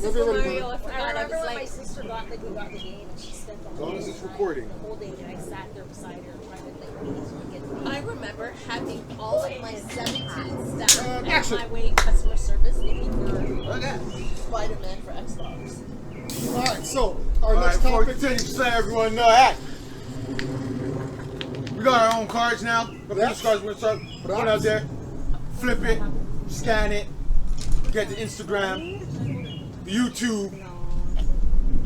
Super Mario, I I forgot. remember was when like, my sister got the game and she spent the As long as it's recording. whole day and I sat there beside her trying to like get the game. I remember having all of my 17 staff at action. my way customer service looking for Spider-Man for Xbox. Alright, so our next Before we topic. continue, just let everyone know that we got our own cards now. The business cards we're gonna start putting out there. Flip it, scan it, get the Instagram, the YouTube,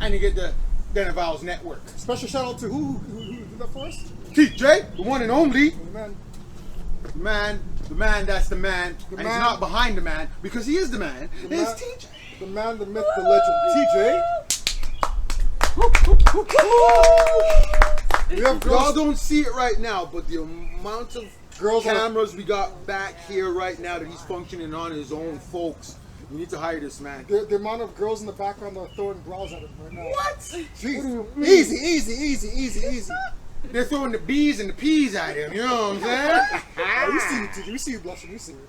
and you get the Den Vowels Network. Special shout out to who did that for us? TJ, the one and only. The Man, that's the man. And he's man. not behind the man because he is the man. The It's man. TJ. The man, the myth, the legend, TJ. We have Y'all girls. don't see it right now, but the amount of Girls on- cameras we got back here right now that he's functioning on his own, folks. We need to hire this man. The amount of girls in the background that are throwing bras at him right now. What? Jeez. Easy. They're throwing the B's and the P's at him, you know what I'm saying? We see you, TJ. We see you blushing. We see you.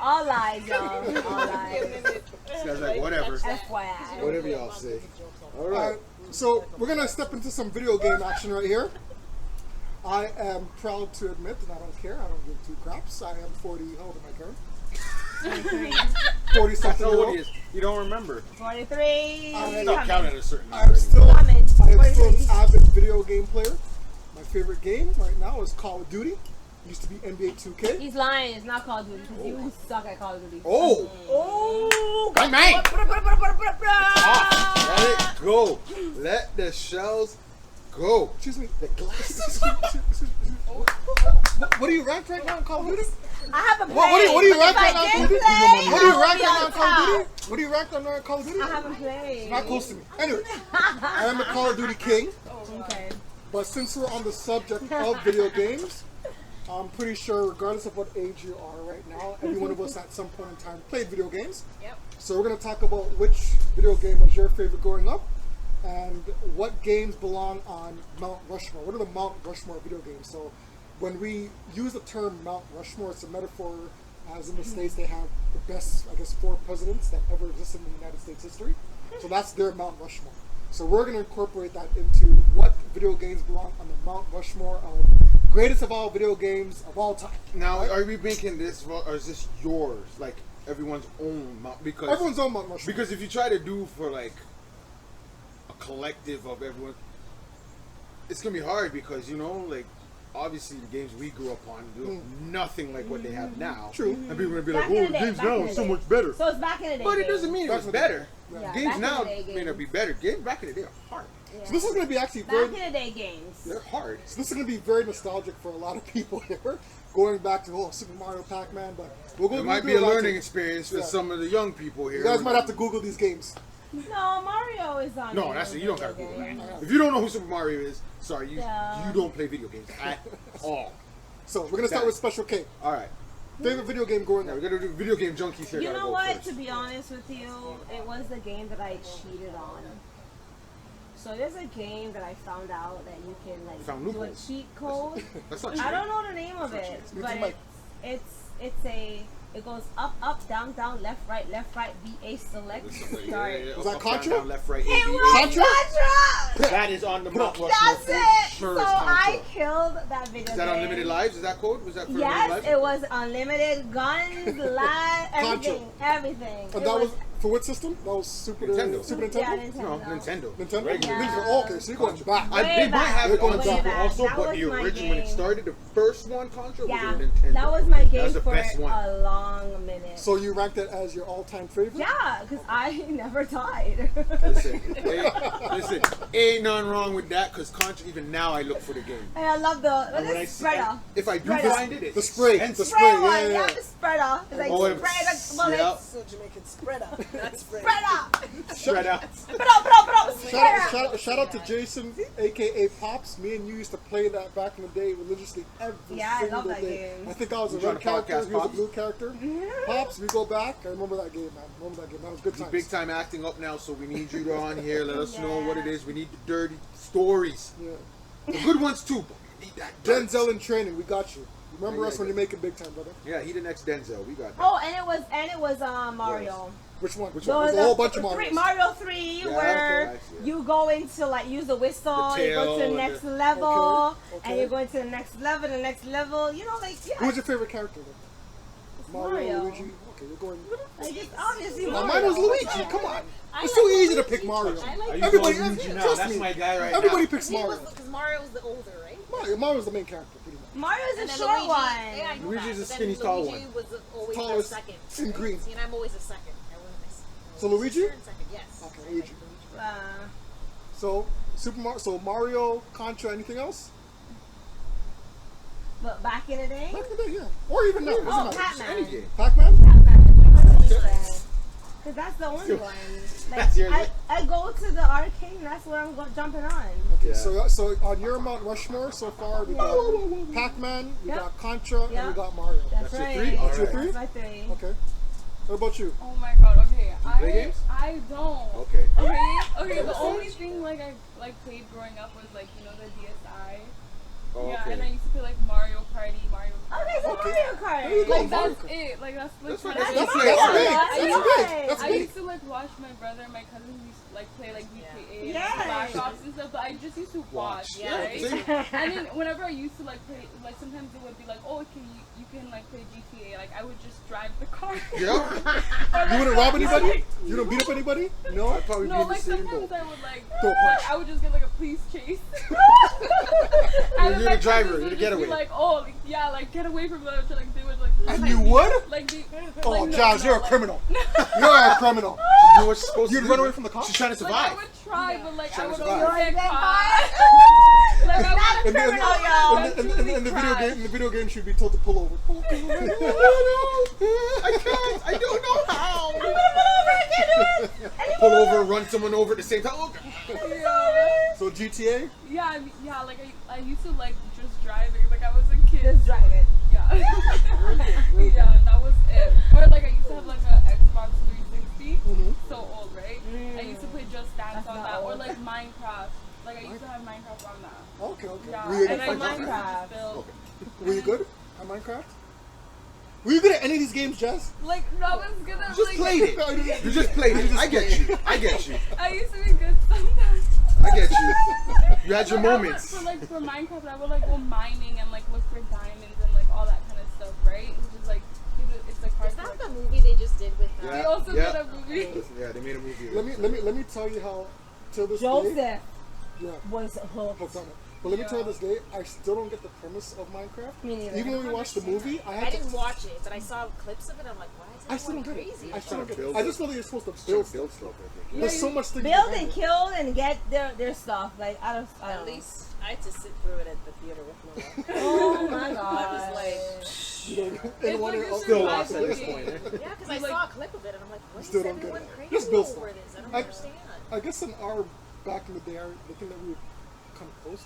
All lies, y'all. All lies. This guy's like, whatever. FYI. Whatever y'all say. All right. Alright, so we're gonna step into some video game action right here. I am proud to admit, and I don't care. I don't give two craps. I am 40. How old am I, Karen? 40 That's something how year old old. he is. You don't remember. 43. Stop counting at a certain I'm number. still an 43. avid video game player. My favorite game right now is Call of Duty. Used to be NBA 2K. He's lying. It's not Call of Duty because you suck at Call of Duty. Oh! Oh. Hey, man! Ah. Let it go. Let the shells go. Excuse me. The glasses. What are you ranked right now in Call of Duty? I haven't played. What are you but ranked if right I now in did Call of Duty? play, What are you I ranked would right be now on in Call of top. Duty? What are you ranked on Call of Duty? I haven't played. Not close to me. Anyway, I am a Call of Duty king. Okay. But since we're on the subject of video games, I'm pretty sure regardless of what age you are right now, every one of us at some point in time played video games. Yep. So we're going to talk about which video game was your favorite growing up and what games belong on Mount Rushmore. What are the Mount Rushmore video games? So when we use the term Mount Rushmore, it's a metaphor as in the States they have the best, I guess, 4 presidents that ever existed in the United States history. So that's their Mount Rushmore. So we're going to incorporate that into what video games belong on the Mount Rushmore of greatest of all video games of all time. Now, are we making this, or is this yours? Like, everyone's own Mount? Because Everyone's own Mount Rushmore. Because if you try to do for, like, a collective of everyone, it's going to be hard because, you know, like, obviously the games we grew up on do nothing like what they have now. True. And people are going to be Back like, in oh, the the day, games back now in are the so day. much better. So it's back in the day. But it doesn't mean it was better. Yeah, back Games in now the day may not games. be better. Games back in the day are hard. Yeah. So this is going to be actually Back very... in the day games. They're hard. So this is going to be very nostalgic for a lot of people here, going back to Super Mario, Pac-Man, but we'll go. It might do be a lot learning to- experience for Yeah. some of the young people here. You guys might have to Google these games. No, Mario is on. No, there. that's it. You don't gotta Google Games. that. If you don't know who Super Mario is, sorry, you Yeah. don't play video games at all. So we're going to start with Special K. All right. Favorite video game growing Now up? we gotta do video game junkies here. You gotta know go what? first. To be honest with you, it was the game that I cheated on. So there's a game that I found out that you can like Found do a loopholes. cheat code. That's not I cheating. don't know the name of it, It's but like- it goes up, down, left, right, VA select. Sorry. Was that Up, Contra? Down, left, right, It A, B, was Contra? Contra! That is on the Mount Rushmore. That's for it! Sure So is Contra. I killed that video Is that game. unlimited lives? Is that code? Was that for unlimited Yes, lives? it was unlimited guns, live, everything, everything. And that was for what system? That was Super Nintendo. Super Nintendo? Yeah, Nintendo. No, Nintendo. Nintendo? Regular. These are all okay, so you're going back. They Way might back. have it on Way Super back. also, That but was the my original when it game. started, the first one Contra was Yeah, on Nintendo. that was my game That was the for best one. a long minute. So you ranked it as your all-time favorite? Yeah, because I never died. Listen, ain't nothing wrong with that because Contra, even now I look for the game. And I love the And when I this see, spreader. if I do Spreader. find it, it's The spray. expensive. The Spray spray, one, yeah, yeah. the spreader. It's like Oh, spray the bullets. yeah. So Jamaican spread up. Not spread. Spreader. Spread out. Spreader. Shout out to Jason, aka Pops. Me and you used to play that back in the day religiously every Yeah, I single love that day. game. I think I was a You trying red to character, podcast he was a Pops? blue character. Pops, we go back. I remember that game, man. Remember that game. That was good He's times. big time acting up now, so we need you on here. Let us know Yeah. what it is. We need the dirty stories. Yeah. The good ones too, but we need that dirt. Denzel in training, we got you. Remember Yeah, us when yeah. you're making big time, brother. Yeah, he the next Denzel. We got that. Oh, and it was Mario. Which one? Which So one? There's a whole bunch of three, Marios. Mario 3, Yeah, where okay, I see it. you go into like use the whistle, The you go to tail the and next the- level, Okay, okay. and you're going to the next level. You know, like yeah. Who's your favorite character then? Mario. Luigi. Okay, you're going. Like it's obviously Now, Mario. mine was Luigi. Come on. I It's like too easy to Luigi. pick Mario. I like Everybody, Luigi now. trust That's me. my guy right Everybody now. picks Mario. Because Mario's the older, right? Mario's the main character, pretty much. Mario's And a then short Luigi, one. Yeah, I know Luigi's that, a but skinny, then tall Luigi was always Tallest the second. in green. See, and I'm always a second. So Luigi? Second, yes. Okay, I like Luigi. Uh, So Mario, Contra, anything else? but back in the day, Back in the day, yeah. Or even now. oh, Doesn't matter. Pac-Man. Any game. Pac-Man? Because that's the only one. That's yours. Like, I go to the arcade and that's where I'm jumping on. Okay, Yeah. so on your Mount Rushmore so far, we got Pac-Man, we Yep. got Contra, and Yep. we got Mario. That's your right. three? That's your Alright. three? That's my three. Okay. What about you? Oh my god, okay. play games? I don't. Okay. Okay, the only thing like I like played growing up was like, you know, the DSi. Oh, Yeah, okay. and I used to play like Mario Party, Mario Kart. Okay, so Okay. Mario Kart. There you go. Like Mario that's Kart. it. Like that's like That's what fine. I That's used big. to- Alright. That's big. That's I big. used to like watch my brother and my cousins used to like play like GTA Yes. and Black Ops and stuff, but I just used to watch. Yeah. Right? See? And then whenever I used to like play, like sometimes it would be like, oh, you can like play GTA. Like I would just drive the car. Yeah. You wouldn't rob anybody? You don't beat up anybody? No? I'd probably No, be like the same sometimes boat. I would like, Throw a punch. I would just get like a police chase. You're the my driver, cousins you're the would just getaway. be like, oh, like, yeah, like get away from them. Like they would like. And you would? Like they. Oh, like, no, Jazz, no, you're a like- criminal. You're a criminal. You know what she's supposed You'd to do? run away from the cops? She's trying to Like I survive. would try, but like I Trying to would survive. always get Get caught. Like I Not a would. criminal, I yo. would In the video game, she'd be told to pull over. Pull over. I can't. I don't know how. Pull over, run someone over at the same time. Oh, God. Yeah. So GTA? Yeah, yeah. Like I used to like just driving. Like I was a kid. Just drive it. Yeah. Yeah, and that was it. Or like I used to have like a Xbox 360. So old, right? I used to play Just Dance That's on not that, or old. like Minecraft. Like I used to have Minecraft on that. Okay. Yeah, Were you and good I at Minecraft? Minecraft. built. Were you good at Minecraft? Were you good at any of these games, Jess? Like I was gonna You just like. played it. You just played it. I get you. I get you. I used to be good sometimes. I get you. You had your Like, moments. For Minecraft, I would like go mining and like look for diamonds and like all that kind of stuff, right? Which is like it's like hard. Is to, that like, the movie they just did with Yeah. They also Yeah. did a movie. Yeah, they made a movie. Let me tell you how till this day. Joseph Yeah. was hooked. Hooked on it. But let me tell you this day, I still don't get the premise of Minecraft. Me neither. Even when we watched the movie, I I had didn't to. watch it, but I saw clips of it. I'm like, why is I still don't everyone get it. crazy? I still don't get it. Build I it. just know that you're supposed to Build build. stuff, I think. There's so much things. Build behind and it. kill and get their stuff. Like I don't At know. least I had to sit through it at the theater with no one. Oh my I god. was like, You know, It's anyone like else- a Still lost at survival this game. point. Eh? yeah, because I Like- saw a clip of it and I'm like, what is Still don't everyone get it. crazy Just build over stuff. this? I don't I- understand. I guess in our back in the day, the thing that we would come close.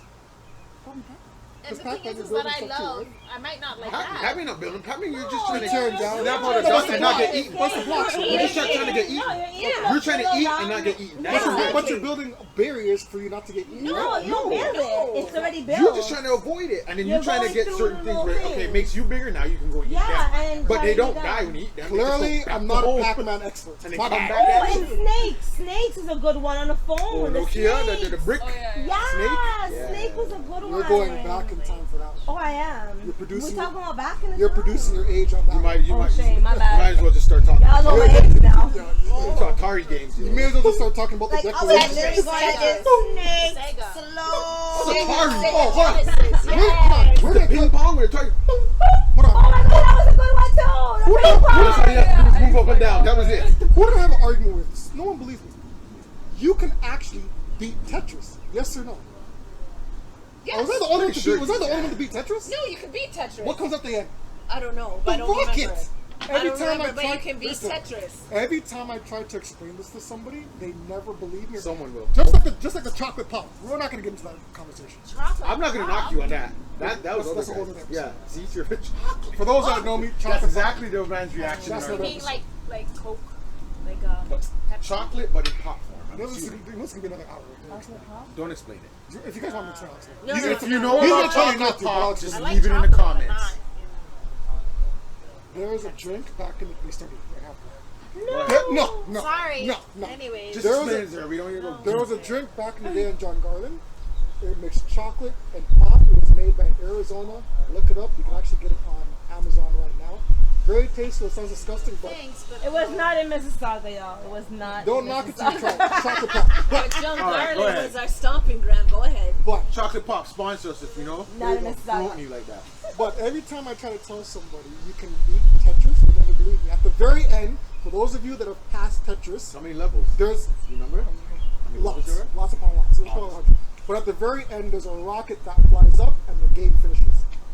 Probably Pac-Man. And the Pac-Man thing is is that I building stuff too, love, right? I might not like Pac-Man that. not building. Pac-Man, you're just trying to Tearing down. snap all the dust and not get eaten. What's the block? You're just trying to get eaten. You're trying to eat and not get eaten. That's Yeah. what But you're building barriers for you not to get eaten. No, you don't build it. It's already built. You're just trying to avoid it, and then you're You're trying to going get through certain the things little where, okay, thing. it makes you bigger, now you can go and eat Yeah, them. and But try they to don't get die them. when you eat them. They Clearly, just go I'm back not a home. Pac-Man expert. And they My come bad. back at Oh, you. and snakes. Snakes is a good one on the phone. Oh, The Nokia, snakes. the brick. Oh yeah. yeah. Yeah, Snake? snake Yeah. was a good one. We're going back in time for that one. Oh, I am. You're producing- We're talking about back in the You're time. producing your age on that. You might, Oh, shame, my bad. You might as well just start talking. Y'all know my age now. Yeah, It's Atari games. you may as well just start talking about Like, the I was decorations. literally going like this. Snake, Sega. slow. It's Atari. Sega Oh, hold on. Genesis, Where, yeah. come on, where did Ping pong, we're talking. Hold Oh on. my god, that was a good one too. The ping That's all pong. you have to do is move up and down. That was it. Who did I have an argument with? No one believes me. You can actually beat Tetris. Yes or no? Yes. Was I the only one to Sure beat? Was I the you only one to beat Tetris? No, you can beat Tetris. What comes at the end? I don't know, but I The don't remember rocket. it. I Every don't time remember, I but try, you can beat listen, Tetris. Every time I try to explain this to somebody, they never believe me. Someone will. Just like the chocolate pop. We're not gonna get into that conversation. Chocolate I'm not going to knock you on that. That was That's other a whole guy. other Yeah, see, you're For those that know me, That's chocolate exactly the man's reaction. That's in our what You life. mean like Coke, like But Pepsi? chocolate, but in pop form. pop. I'm This is assuming. gonna be another hour. Right there. Don't explain it. If you guys want me to try, I'll explain. No, Even no, if you no, know no. He's about gonna tell you not chocolate to, but I'll pop, just just I like leave it in the chocolate, but comments. not. There was a drink back in the they started right after. No. Sorry. No. No. Anyways. Just There was explain a- it, sir. We don't need to go. There was a drink back in the day in John Garland. It mixed chocolate and pop. It was made by Arizona. Look it up. You can actually get it on Amazon right now. Very tasteful. It sounds disgusting, but Thanks, but It was not in Mississauga, y'all. It was not. don't in knock it till you Mississauga. try it. Chocolate pop. But John All right, go Garland ahead. was our stomping ground. Go ahead. But Chocolate Pop, sponsor us if you know. Not in Promote me Mississauga. like that. But every time I try to tell somebody you can beat Tetris, they never believe me. At the very end, for those of you that have passed Tetris, How many levels? there's You remember? How many levels lots, there are? lots upon lots. There's probably 100. But at the very end, there's a rocket that flies up and the game finishes.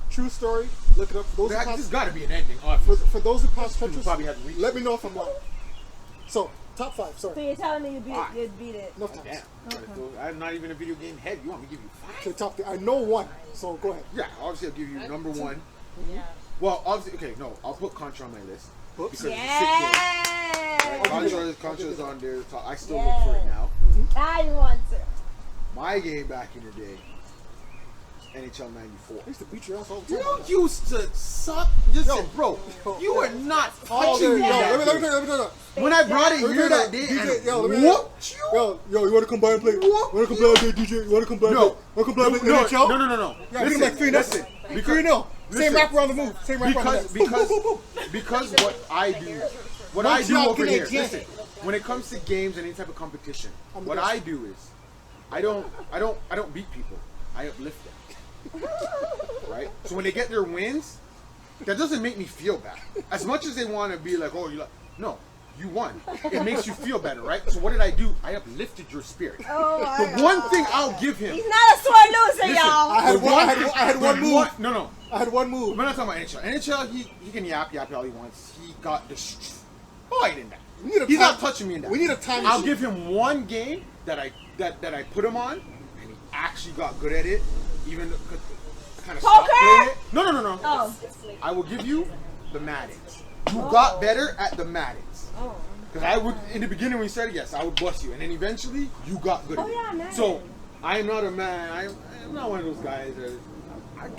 True story. Look it up. For those who There's passed, got to be an ending, obviously. for those who passed People Tetris, probably haven't reached let it. me know if I'm lying. So, top 5. So Sorry. you're telling me you Ah. beat it? Enough times. Damn. I'm not even a video game head. You want me to give you 5? Okay, top 3. I know one. So go ahead. Yeah, obviously I'll give you number 1. Yeah. Well, obviously, okay, no, I'll put Contra on my list. Oops. Because Yeah. Contra is on there. I still Yeah. look for it now. I want to. My game back in the day, NHL 94. I used to beat your ass all the You time. don't used to suck. Listen, bro, you were not Oh, touching me. yo, that let me day. tell you. When I brought it Let me here tell you that day, DJ, and yo, let me whooped you. Yo, you want to come by and play? You want to come by and play, DJ? You want to come by and play? No, Want to come by and play no, NHL? no. Yeah, give him like 3-0. listen, 3-0. Same listen. wrap around the move. Same wrap around the because what I do Montreal over here. Canadiens. Listen, when it comes to games and any type of competition, I'm the what best. I do is I don't beat people. I uplift them. Right? So when they get their wins, that doesn't make me feel bad. As much as they want to be like, oh, you like, no, you won. It makes you feel better, right? So what did I do? I uplifted your spirit. Oh my The one thing I'll give him. He's not a sore loser, Listen, y'all. I had the one move. No. I had one move. We're not talking about NHL. NHL, he can yap all he wants. He got destroyed in that. We need a He's time- not touching me in that. we need a time I'll machine. give him one game that I put him on, and he actually got good at it. Even kind of stopped Poker? playing it. No. Oh. I will give you the Maddens. You got better at the Maddens. Oh. Because I would, in the beginning when you said yes, I would bust you, and then eventually you got good at Oh, it. yeah, Madden. So I am not a man. I'm not one of those guys that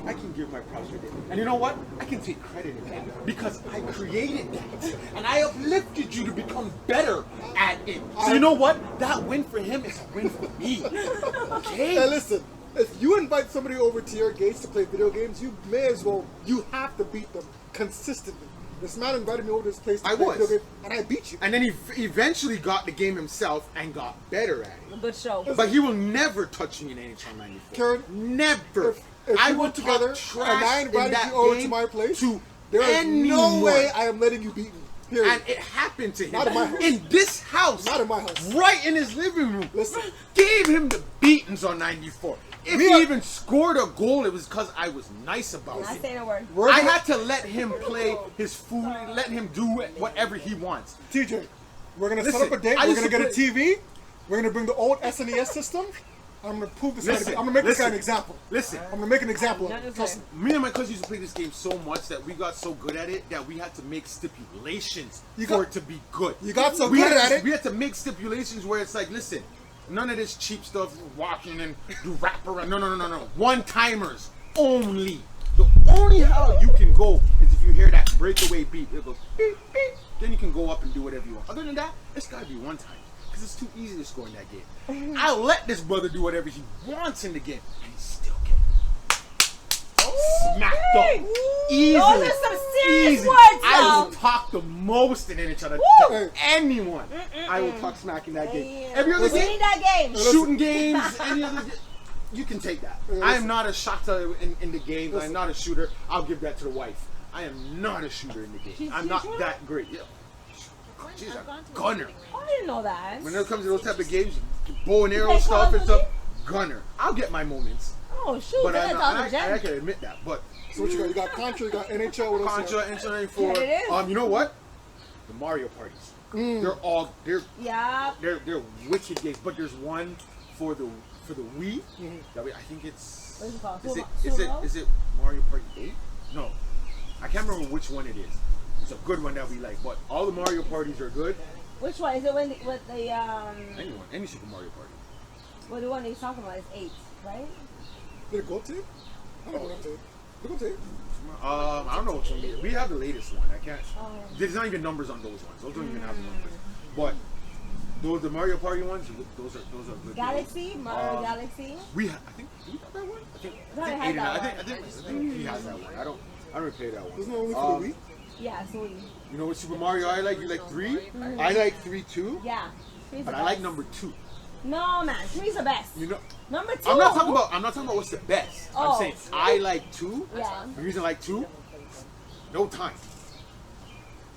I can give my props for it. And you know what? I can take credit in that because I created that, and I uplifted you to become better at it. So you know what? That win for him is a win for me. Okay. Hey, listen. If you invite somebody over to your gates to play video games, you may as well. You have to beat them consistently. This man invited me over to this place to I play was. video games, and I beat you. And then he eventually got the game himself and got better at it. Good show. But he will never touch me in NHL 94. Karen, Never. If I we will work talk together trash and I in invited that you over game to my place, to there is no anyone. way I am letting you beat me. Period. And it happened to him. Not in my house. In this house. Not in my house. Right in his living room. Listen. Gave him the beatings on 94. If We he are- even scored a goal, it was because I was nice about Not it. saying a word. We're I gonna- had to let him play his fool, let him do whatever he wants. TJ, we're gonna Listen, set up a date. I We're used gonna to get a TV. We're gonna bring the old SNES system. I'm gonna prove this. Listen, I'm gonna make this guy an listen. example. Listen, I'm gonna make an example. Not just Trust me. me and my cousin used to play this game so much that we got so good at it that we had to make stipulations You for got- it to be good. You got so we good had at to, it. We had to make stipulations where it's like, listen, none of this cheap stuff, walking and do wrap around. No. One timers only. The only how you can go is if you hear that breakaway beep. It goes beep beep. Then you can go up and do whatever you want. Other than that, it's gotta be one time because it's too easy to score in that game. I'll let this brother do whatever he wants in the game, and he still gets smacked up easily. Those are some serious Easy. words, I y'all. will talk the most in each other. Hey. Anyone, I will talk smack in that game. Yeah. Every other We game, need that game. shooting games, any other. You can take that. Listen. I am not a shotter in the games. I'm not a shooter. I'll give that to the wife. I am not a shooter in the game. I'm not that great. Yeah. She's a gunner. Oh, I didn't know that. When it comes to those type of games, bow and arrow play stuff Call and of stuff, gunner. I'll get my moments, Oh shoot, but that's I'm all not, the I gem. can admit that. But So what you got? You got Contra. You got NHL. What else? you Contra, Entry 94. Yeah, it is. You know what? The Mario parties. Yeah. They're wicked games. But there's one for the Wii. That I think it's. What is it called? Is it Mario Party 8? No, I can't remember which one it is. It's a good one that we like. But all the Mario parties are good. Which one is it? When with the Anyone, any Super Mario Party. what the one he's talking about is 8, right? Did it go to? I don't know what to. Did it go to? I don't know which one. We have the latest one. I can't. Oh. There's not even numbers on those ones. Those don't even have numbers. But those the Mario Party ones, those are good. Galaxy, Mario Galaxy. I think we got that one. I think I had that I think he has that one. I don't really play that one. Isn't it only for the Wii? Yeah, sweet. You know what Super Mario I like? You like 3? I like 3 too. Yeah. But I like number 2. No man, 3's the best. You know, Number 2. I'm not talking about what's the best. Oh. I'm saying I like 2. Yeah. The reason I like 2, no time.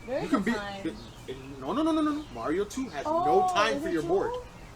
Very You can good be time. no. Mario 2 has Oh, no time is for it your true? board.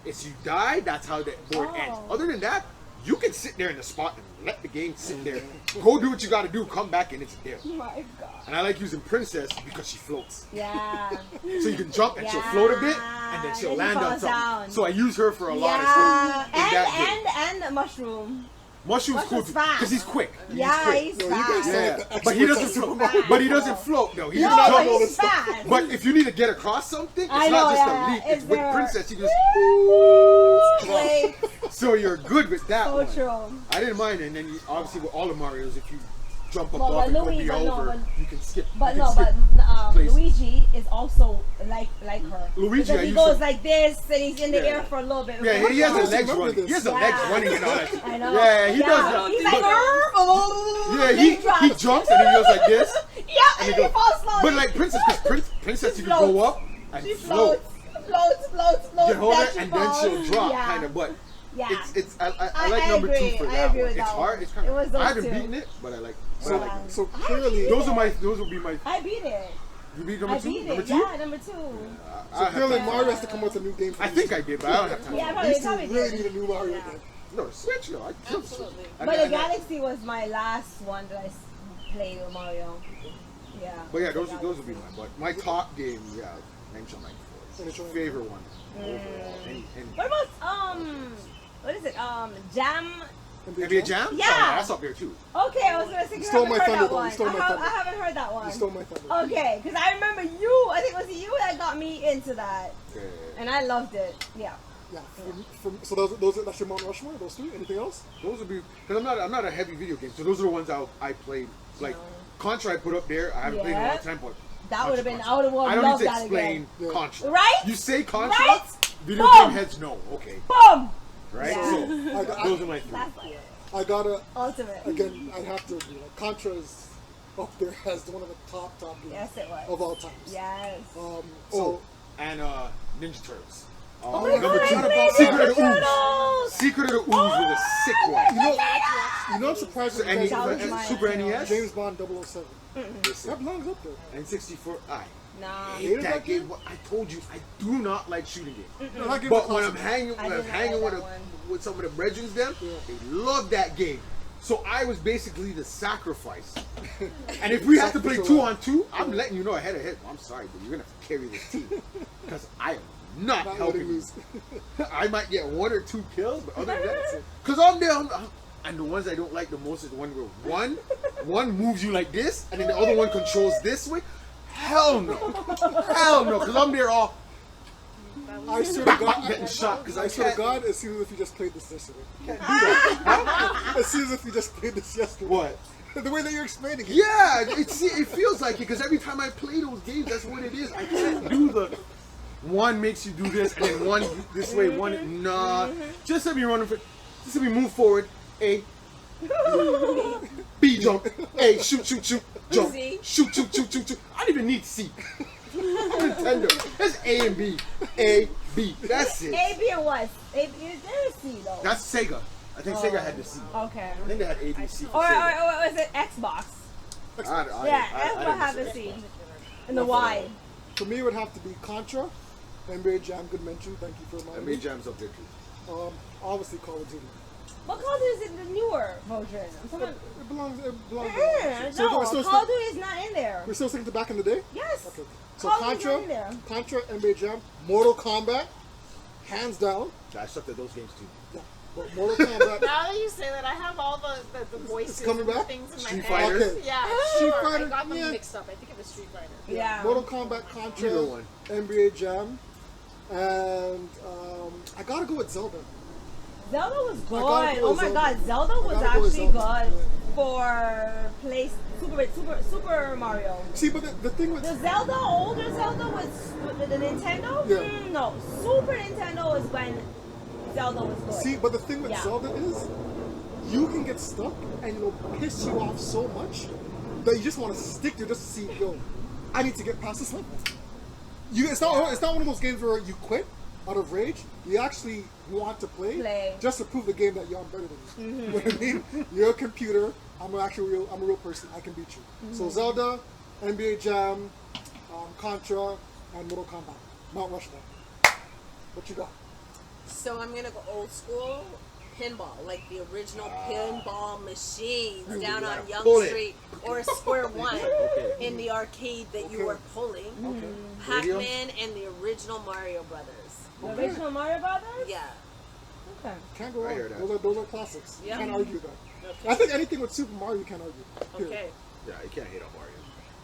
It's you die, that's how the board ends. Oh. Other than that, you can sit there in the spot and let the game sit there. Go do what you gotta do, come back and it's there. Oh my god. And I like using Princess because she floats. Yeah. So you can jump and she'll float a bit and then she'll Then she land on falls something. down. So I use her for a lot of Yeah. stuff in that game. And mushroom. Mushroom's cool Mushroom's too fast. because he's quick. Yeah, quick. he's No, you guys fast. sound Yeah, like the but he experts doesn't on float. Super But he doesn't float though. He No, just but jump. he's fast. But if you need to get across something, it's I not know, just yeah. a leap. It's It's with there. Princess, you just Wait, so you're good with that so one. true. I didn't mind it. And then you, obviously with all the Mario's, if you jump Well, above but and go Luigi- be but no, over, but- you can skip. But you no, can but skip places. Luigi is also like her. Luigi, Because I he used goes to- like this and he's in the Yeah. air for a little bit. Yeah, he has I the legs remember running. this. He has the Yeah. legs running and all that. I know. Yeah, he does that. He's like, Yeah, then he drops. jumps and he goes like this. Yeah, And and he he goes. falls slowly. But like Princess, because Princess, you can floats. go up and She float. floats. Get hold then her she and falls. then she'll drop, Yeah. kind of. But Yeah. I like number agree. 2 for I that agree one. with It's that hard. one. It's kind It of. was those I haven't two. beaten it, but I like. So, like it. so clearly, Those will be my. I beat it. You beat number I 2. beat Number it. 2. Yeah, number 2. so clearly Mario has to come up with a new game for I this think game. I did, but I don't have time. Yeah, These two probably really did. need a new Mario Yeah. game. No, Switch, yo. I killed Switch. Absolutely. And But then- the Galaxy was my last one that I played with Mario. Yeah. But yeah, those would be mine. But my top game, yeah, Name Shall Night Initial favorite one. Overall. And What about what is it? Jam. NBA Jam? Yeah. Oh, that's up there too. Okay, I was gonna say You 'cause stole I my haven't heard thunder, that though. You one. stole my thunder. I haven't heard that one. You stole my thunder. Okay, because I remember you. I think it was you that got me into that, Yeah. and I loved it. Yeah. Yeah. So those that's your Mount Rushmore. Those 3. Anything else? Those would be because I'm not a heavy video game, so those are the ones I played. Like Contra, I put up there. I haven't played in a long Yeah. time, but That would have been. Contra. I would have I don't loved need to that explain again. Yeah. Contra. Right? You say Contra, Right? video Boom. game heads know. Okay, Boom. right? Yeah. So those are my 3. That's like I gotta ultimate. again. I have to agree. Like, Contra is up there as one of the top games Yes, it was. of all times. Yes. Oh, So and Ninja Turtles. Oh my number God, 2, I played Secret of the Ninja Ooze. Turtles. Secret of the Ooze was a sick one. you know I'm surprised So, with and that was my Super idea. NES. James Bond 007. Listen, That belongs up there. and 64. I Nah. hate Hated that that game. game? What I told you, I do not like shooting games. No, that game But was when awesome. I'm hanging, I when I'm did not hanging like with that one. with some of the brethren, them, Yeah. they love that game. So I was basically the sacrifice. And if we have to play 2-on-2, I'm letting you know ahead of head. I'm sorry, but you're gonna have to carry this team because I am not Not helping letting you. loose. I might get 1 or 2 kills, but other than that, because I'm there. And the ones I don't like the most is the one where one moves you like this, and then the other one controls this way. Hell no, hell no, because I'm there all I swear to God, getting shot because I I swear to can't. God, it seems as if you just played this yesterday. It seems as if you just played this yesterday. What? The way that you're explaining it. Yeah, it feels like it because every time I play those games, that's what it is. I can't do the one makes you do this and then one this way, one nah. Just let me run for, just let me move forward. A, B jump. A shoot, jump. C. Shoot. I don't even need C. Nintendo. That's A and B. A, B. That's it. A, B, or what? A, there's C though. That's Sega. I think Sega had the C. Okay. I think they had A, B, C for Or Sega. was it Xbox? I Yeah, Xbox didn't had say the Xbox. C. And the Y. For me, it would have to be Contra, NBA Jam, good mention. Thank you for I reminding made me. Jams up there too. Obviously, Call of Duty. What Call of Duty is in the newer version? I'm talking about. It belongs. No, we're still Call of Duty is not in there. We're still sticking to back in the day. Yes. Okay. So Call of Duty's not in Contra, there. NBA Jam, Mortal Kombat, hands down. I sucked at those games too. Yeah. But Mortal Kombat. Now that you say that, I have all the voices It's coming and the back? things in my Street head. Fighter? Okay. Yeah, Street sure. Fighter, I got them yeah. mixed up. I think it was Street Fighter. Yeah. Mortal Kombat, Contra, Either one. NBA Jam, and I gotta go with Zelda. Zelda was good. gotta go Oh with my Zelda. God, Zelda was gotta go with actually Zelda. good for Super Mario. See, but the thing with The Zelda, older Zelda with the Nintendo? Yeah. No, Super Nintendo is when Zelda was good. See, but the thing with Yeah. Zelda is, you can get stuck and it'll piss you off so much that you just want to stick there just to see, yo, I need to get past this level. It's not one of those games where you quit out of rage. You actually want to play. Just to prove the game that I'm better than you. You know what I mean? You're a computer. I'm a real person. I can beat you. So Zelda, NBA Jam, Contra, and Mortal Kombat. Mount Rushmore. What you got? So I'm gonna go old school pinball, like the original pinball machines down on Young Pull it. Street or Square One in the arcade that you were pulling. Pac-Man and the original Mario Brothers. The original Mario Brothers? Yeah. Okay. Can't go I hear wrong. that. Those are classics. Yeah. Can't argue that. Okay. I think anything with Super Mario, you can't argue. Period. Okay. Yeah, you can't hate on Mario.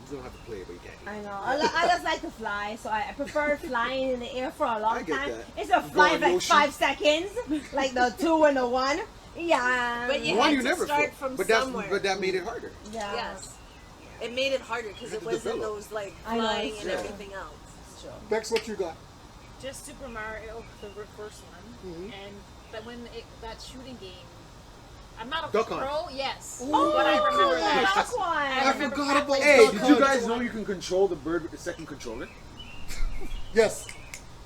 You don't have to play it, but you can't hate. I know. I just like to fly, so I prefer flying in the air for a long I get time. that. It's a You fly go of on like Yoshi. 5 seconds, like the 2 and the 1. Yeah. But you One had you to never start fought. from But somewhere. that made it harder. Yeah. Yes. It made it harder because You it had to wasn't develop. those like I know, flying it's and true. everything else. Sure. Bex, what you got? Just Super Mario, the first one, and that that shooting game. I'm not a Duck Hunt. pro, yes, Oh, but I remember cool. that. That's why. I forgot about Hey, Duck did you Hunt. guys know you can control the bird with the second controller? Yes.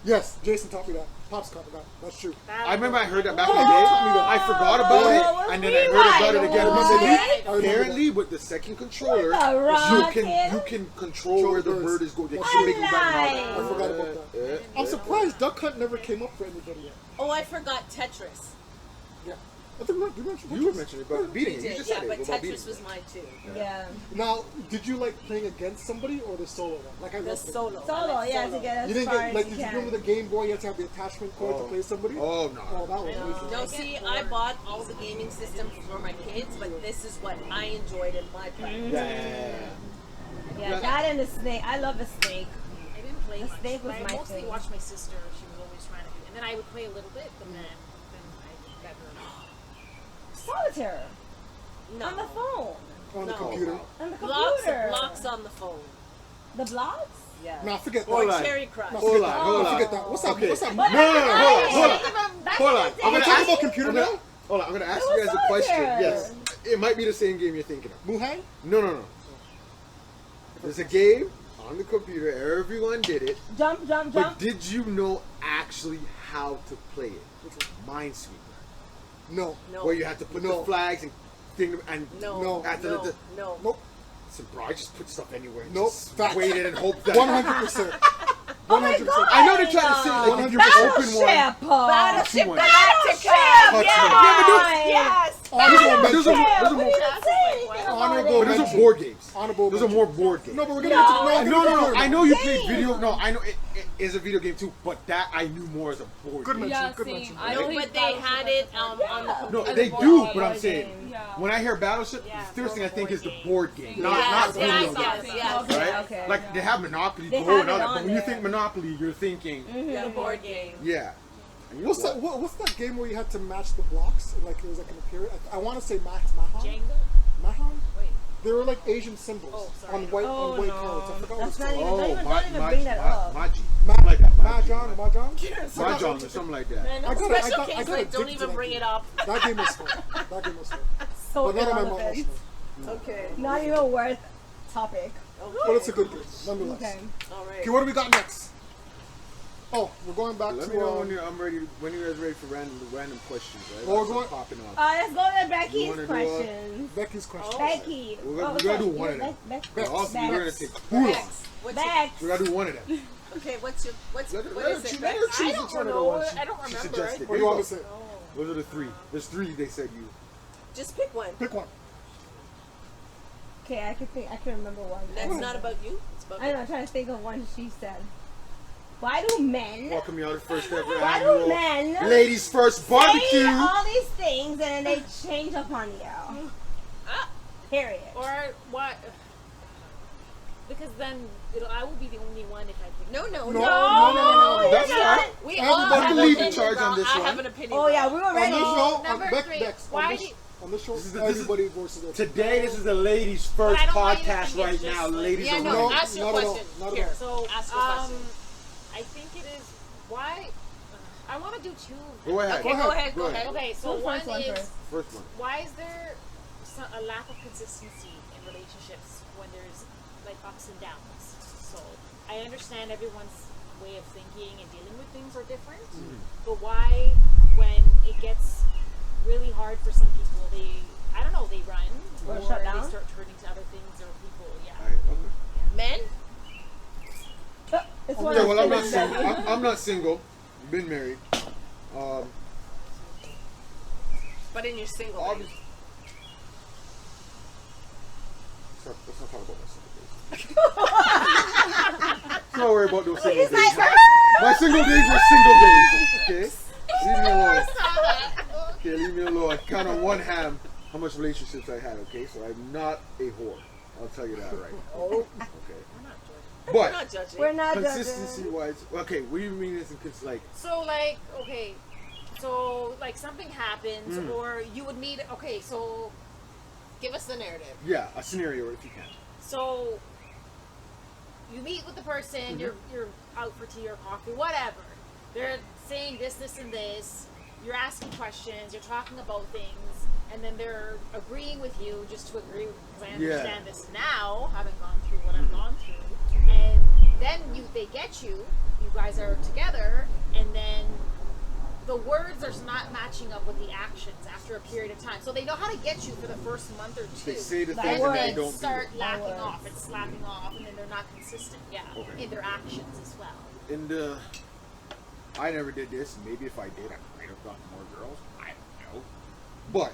Yes, Jason taught me that. Pops taught me that. That's true. I remember I heard that back in the Whoa. day. I forgot about Whoa, it, and then I heard about it again. rewind. Remember I remember apparently, with the second controller, With the rocket. you can control where the birds. bird is going. They I can make it back lied. and all I that. forgot about that. I'm surprised Duck Hunt never came up for anybody yet. Oh, I forgot Tetris. Yeah. I think you mentioned You were Tetris. mentioning about beating You it. You did, just yeah, said it but about Tetris beating was it. mine too. Yeah. Now, did you like playing against somebody or the solo one? Like I The love playing. solo. Solo, yeah, to get You as didn't far get as like you did you can. remember the Game Boy? You had to have the attachment cord to play somebody. Oh no. Oh, that was amazing. No, see, I bought all the gaming systems for my kids, but this is what I enjoyed in my practice. Yeah, that and the snake. I love the snake. I didn't play The much, snake but was I my mostly thing. watched my sister. She was always trying to do, and then I would play a little bit, but then I got her. Solitaire. No. On the phone. On the No. computer. On the Blocks, computer. blocks on the phone. The blocks? Yeah. Nah, forget Hold that. on. Cherry Crush. Nah, Hold forget on, that. hold Nah, on. forget that. What's up? Okay. What's up? No, hold on. Back Hold in on. the day. I'm We're gonna talking ask. about computer I'm gonna- now? Hold on. I'm gonna ask It you was guys a question. solitaire. Yes. It might be the same game you're thinking of. Muhang? No. There's a game on the computer. Everyone did it. Jump, jump, But jump. did you know actually how to play it? Minesweeper. No. No. Where you have to put No. the flags and thing and No. No. after No. the No. Nope. so bro, I just put stuff anywhere. And Nope. Just Facts. waited and hoped that. 100%. Oh my 100%. God. I know they're trying to say like if you open one. Battleship. Battleship One. Galactica. Touch Yes. one. Yes. Honorable There's a mention. We more. didn't say anything about Honorable it. But those are mention. board games. Honorable Those are mention. more board games. No, but we're gonna No. get to No. I know you play Game. video. No, I know it is a video game too. But that I knew more as a board Good game. mention. Yeah, Good same. mention. I No, only but they Battleship had as it a board on the Yeah. No, As they a board do. game. But I'm saying game. Yeah. when I hear Battleship, Yeah, the first thing I think is the board board game, game. not Yes, video yes, game. yes. Okay, Right? okay. Like they have Monopoly, They Go, have and all it that. on But when you there. think Monopoly, you're thinking, The board game. yeah. And you know What's what? that? What's that game where you had to match the blocks? Like it was like an appearance. I want to say Mahang. Jenga. Mahang. Wait. They were like Asian symbols Oh, sorry. on white Oh, on white no. cards. I forgot what That's it's not called. even- don't even Ma- bring that up. Maji. Something like that. Mahjong, Mahjong. Mahjong or something like that. Man, I got it, I special got- I case, got like, don't addicted to even that bring game. it up. That game was fun. That game was fun. So But none of my Mount irrelevant. Rushmore. Okay. Not even worth topic. But it's a good game, nonetheless. Okay. All right. Okay, what do we got next? Oh, we're going back Let to. me know when I'm ready. When you guys ready for random questions, right? Well, we're Start going- popping off. Let's go to You Becky's wanna do, questions. Becky's question. Becky. We're gonna do one of them. Beck. Also, Beck. we're gonna take too long. Next. What's your, Beck. We gotta do one of them. okay, what's your, what Let is her it? let her choose I which don't one of the know. ones I don't she remember. suggested. What do you want me to say? Those are the three. There's three they said you. Just pick one. Pick one. Okay, I can remember one. That's not about you. It's about I know, I'm trying to think of one she said. Why do men Welcome y'all to the first ever Why do annual men Ladies First Barbecue. say all these things and then they change upon you? Period. Or what? Because then I will be the only one if I pick. No. No. That's you're not. fine. We Everybody all have can lead the opinions, charge on girl. this I one. have an opinion. Oh yeah, girl. we were On ready. this show, Number on Beck, three. Bex, Why on do- On this show, This is everybody voices their Today, this is the ladies' first I don't want you to podcast think it's right just now. like- Ladies Yeah, are no, running. ask your Not at all. question. Not at Here, all. So, ask your question. I think it is why. I want to do two. Go ahead. Okay, go ahead, go ahead. Okay, so Who's one first one is first? First one. why is there a lack of consistency in relationships when there's like ups and downs? So I understand everyone's way of thinking and dealing with things are different, but why, when it gets really hard for some people, I don't know, they run Or or shut they down? start turning to other things or people. Yeah. All right, okay. Men? It's one Yeah, of well, those I'm not things single. that- I'm not single. Been married. But in your single Obvious- days. Let's not talk about my single days. Let's not worry about those single He's days. like, My single days were single days. Okay? Leave me alone. Okay, leave me alone. Count on one hand how much relationships I had, okay? So I'm not a whore. I'll tell you that right now. Oh, Okay. We're But not judging. we're not consistency wise, okay, what do you mean isn't like So like okay, so like something happens or you would meet. Okay, so Give us the narrative. yeah, a scenario if you can. so you meet with the person. You're out for tea or coffee, whatever. They're saying this, and this. You're asking questions. You're talking about things, and then they're agreeing with you just to agree because I Yeah. understand this now, having gone through what I've gone through. And then they get you. You guys are together, and then the words are not matching up with the actions after a period of time. So they know how to get you for the first month or two. They say the That things and works. they then don't do start it. lacking works. off and slapping off, and then they're not consistent. Yeah, Okay. in their actions as well. And I never did this. Maybe if I did, I might have gotten more girls. I don't know. But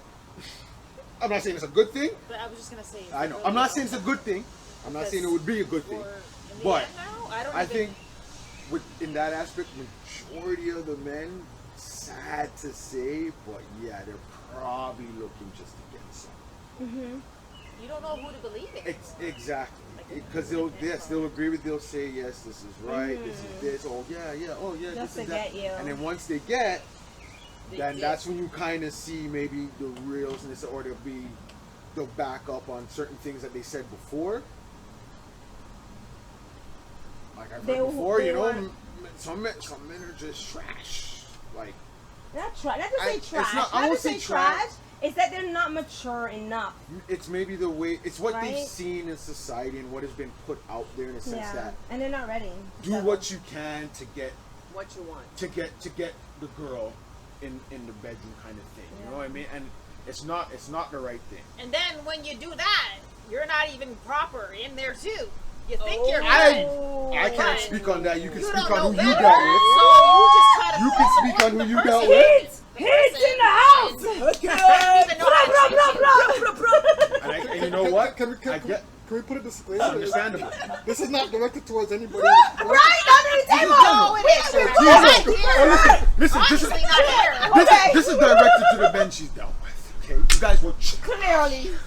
I'm not saying it's a good thing. But I was just gonna say. I know. I'm not saying it's a good thing. I'm not saying it would be a good thing. But I think in that aspect, majority of the men, sad to say, but yeah, they're probably looking just to get some. you don't know who to believe in. Exactly. Because they'll agree with, they'll say, yes, this is right, this is this, oh yeah, oh yeah, Just this is to that. get you. And then once they get, then that's when you kind of see maybe the realness, or they'll back up on certain things that they said before. Like I've heard before, you know, some men are just trash. Like, Not trash. Not to say it's trash. not- I Not won't to say say trash. trash. It's that they're not mature enough. it's maybe the way, it's what they've Right? seen in society and what has been put out there in a sense Yeah, that and they're not ready. do So- what you can to get What you want. to get the girl in the bedroom kind of thing. You know what I mean? And it's not the right thing. And then when you do that, you're not even proper in there too. You think Oh. you're I good. can't speak on that. You can You speak don't on know who you better. dealt with. So you just try to You can speak on who you dealt person- with. He's in the house. Even know how to treat you. And you know what? Can I get Can we put a disclaimer? understandable. This is not directed towards anybody. Right under the table. No, it is. Jesus. Right here. Oh, listen, this is Honestly, not here. Okay. this is directed to the men she's dealt with. Okay, you guys were Clearly. okay.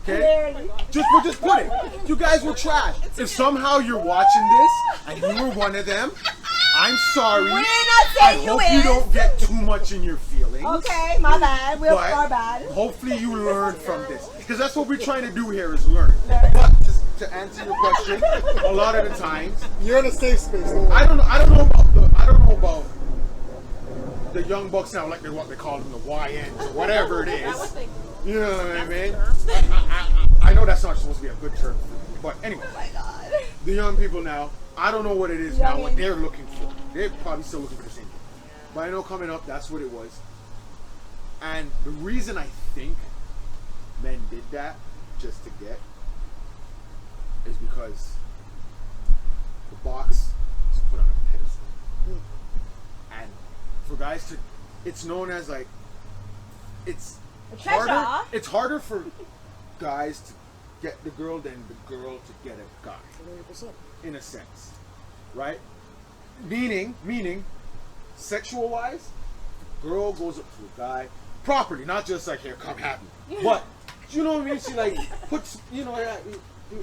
Clearly. We'll just put it. You guys were trash. If somehow you're watching this and you were one of them, I'm sorry. We're not I saying you hope you is. don't get too much in your feelings. Okay, my bad. We're But far bad. hopefully you learn from this, because that's what we're trying to do here is learn. But to answer your question, a lot of the times, You're in a safe space. Don't worry. I don't know about the young bucks now, like what they call them, the YNs or whatever it is. You know what I mean? I know that's not supposed to be a good term, but anyway, Oh my God. the young people now, I don't know what it is now, what Youngins. they're looking for. They're probably still looking for the same thing. But I know coming up, that's what it was. And the reason I think men did that just to get is because the box is put on a pedestal. And for guys to, it's known as like, it's A treasure. harder, it's harder for guys to get the girl than the girl to get a guy, 100%. in a sense, right? Meaning, sexual wise, girl goes up to a guy properly, not just like, here, come have me, but you know what I mean? She like puts,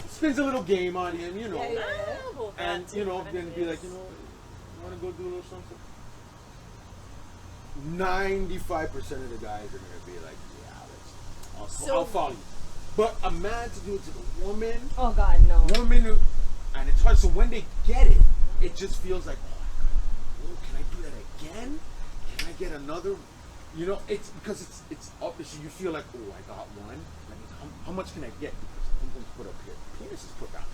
spins a little game on him, and then be like, you want to go do a little something. 95% of the guys are gonna be like, yeah, I'll follow you. But a man to do it to the woman, Oh God, no. and it's hard. So when they get it, it just feels like, oh my God, oh, can I do that again? Can I get another? You know, it's because it's up. So you feel like, oh, I got one. How much can I get? Because I'm put up here. Penis is put down here.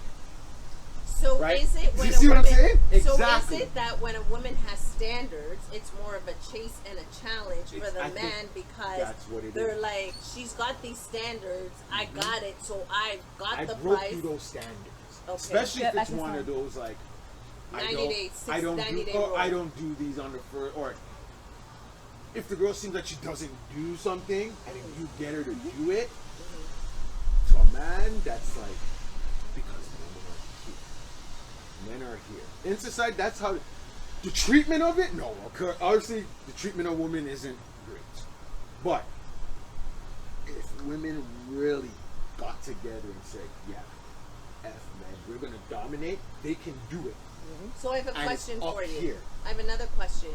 So Right? is it Do when you a see what I'm woman, saying? So Exactly. is it that when a woman has standards, it's more of a chase and a challenge for It's- the I think man because that's what it they're is. like, she's got these standards, I got it, so I got I the broke price. through those standards. Okay. Especially Yeah, if it's that's one fine. of those like 90 days, I don't 90 do day oh, rule. I don't do these on the first, or if the girl seems like she doesn't do something and then you get her to do it, to a man that's like, because men are here. In society, that's how the treatment of it. No, okay, obviously the treatment of women isn't great, but if women really got together and said, yeah, F men, we're gonna dominate, they can do it. So I have a And it's question up for you. here. I have another question.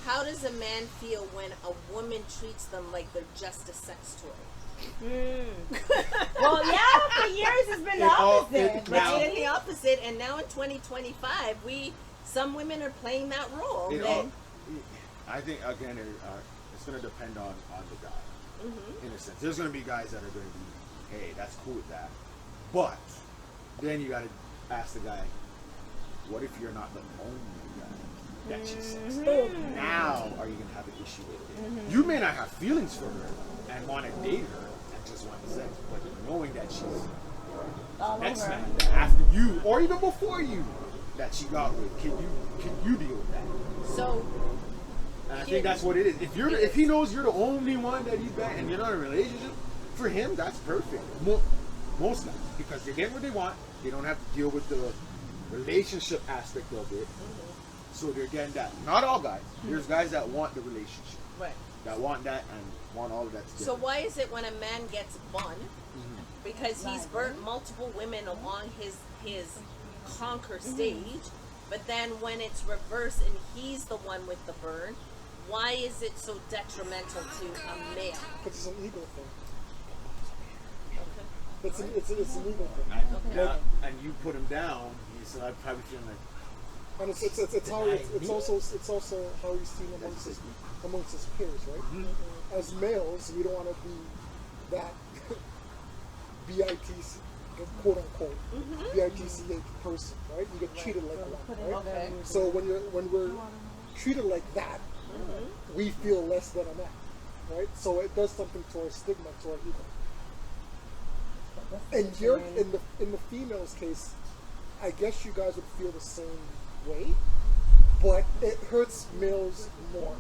How does a man feel when a woman treats them like they're just a sex toy? Well, yeah, for years it's been the opposite. It's Now- been the opposite, and now in 2025, some women are playing that role. It that- all, I think again, it's going to depend on the guy. In a sense, there's going to be guys that are going to be, hey, that's cool with that, but then you got to ask the guy, what if you're not the only guy that she says? Now are you going to have an issue with it? You may not have feelings for her and want to date her and just want sex, but knowing that she's All next over. man after you or even before you that she got with, can you deal with that? So And I think that's what it is. If he knows you're the only one that he's banging and you're not in a relationship, for him that's perfect. Most guys, because they're getting what they want, they don't have to deal with the relationship aspect of it. So they're getting that. Not all guys. There's guys that want the relationship, right. that want that and want all of that together. So why is it when a man gets bun, because he's burnt multiple women along his conquer stage, but then when it's reversed and he's the one with the burn, why is it so detrimental to a male? Because it's an ego thing. Okay. It's an ego thing. And you put him down, he's probably feeling like, And it's also how he's seen amongst his peers, right? As males, we don't want to be that BITC, quote unquote, BITCH person, right? You get treated like one, right? Okay. So when we're treated like that, we feel less than a man, right? So it does something to our stigma, to our ego. And in the female's case, I guess you guys would feel the same way, but it hurts males more.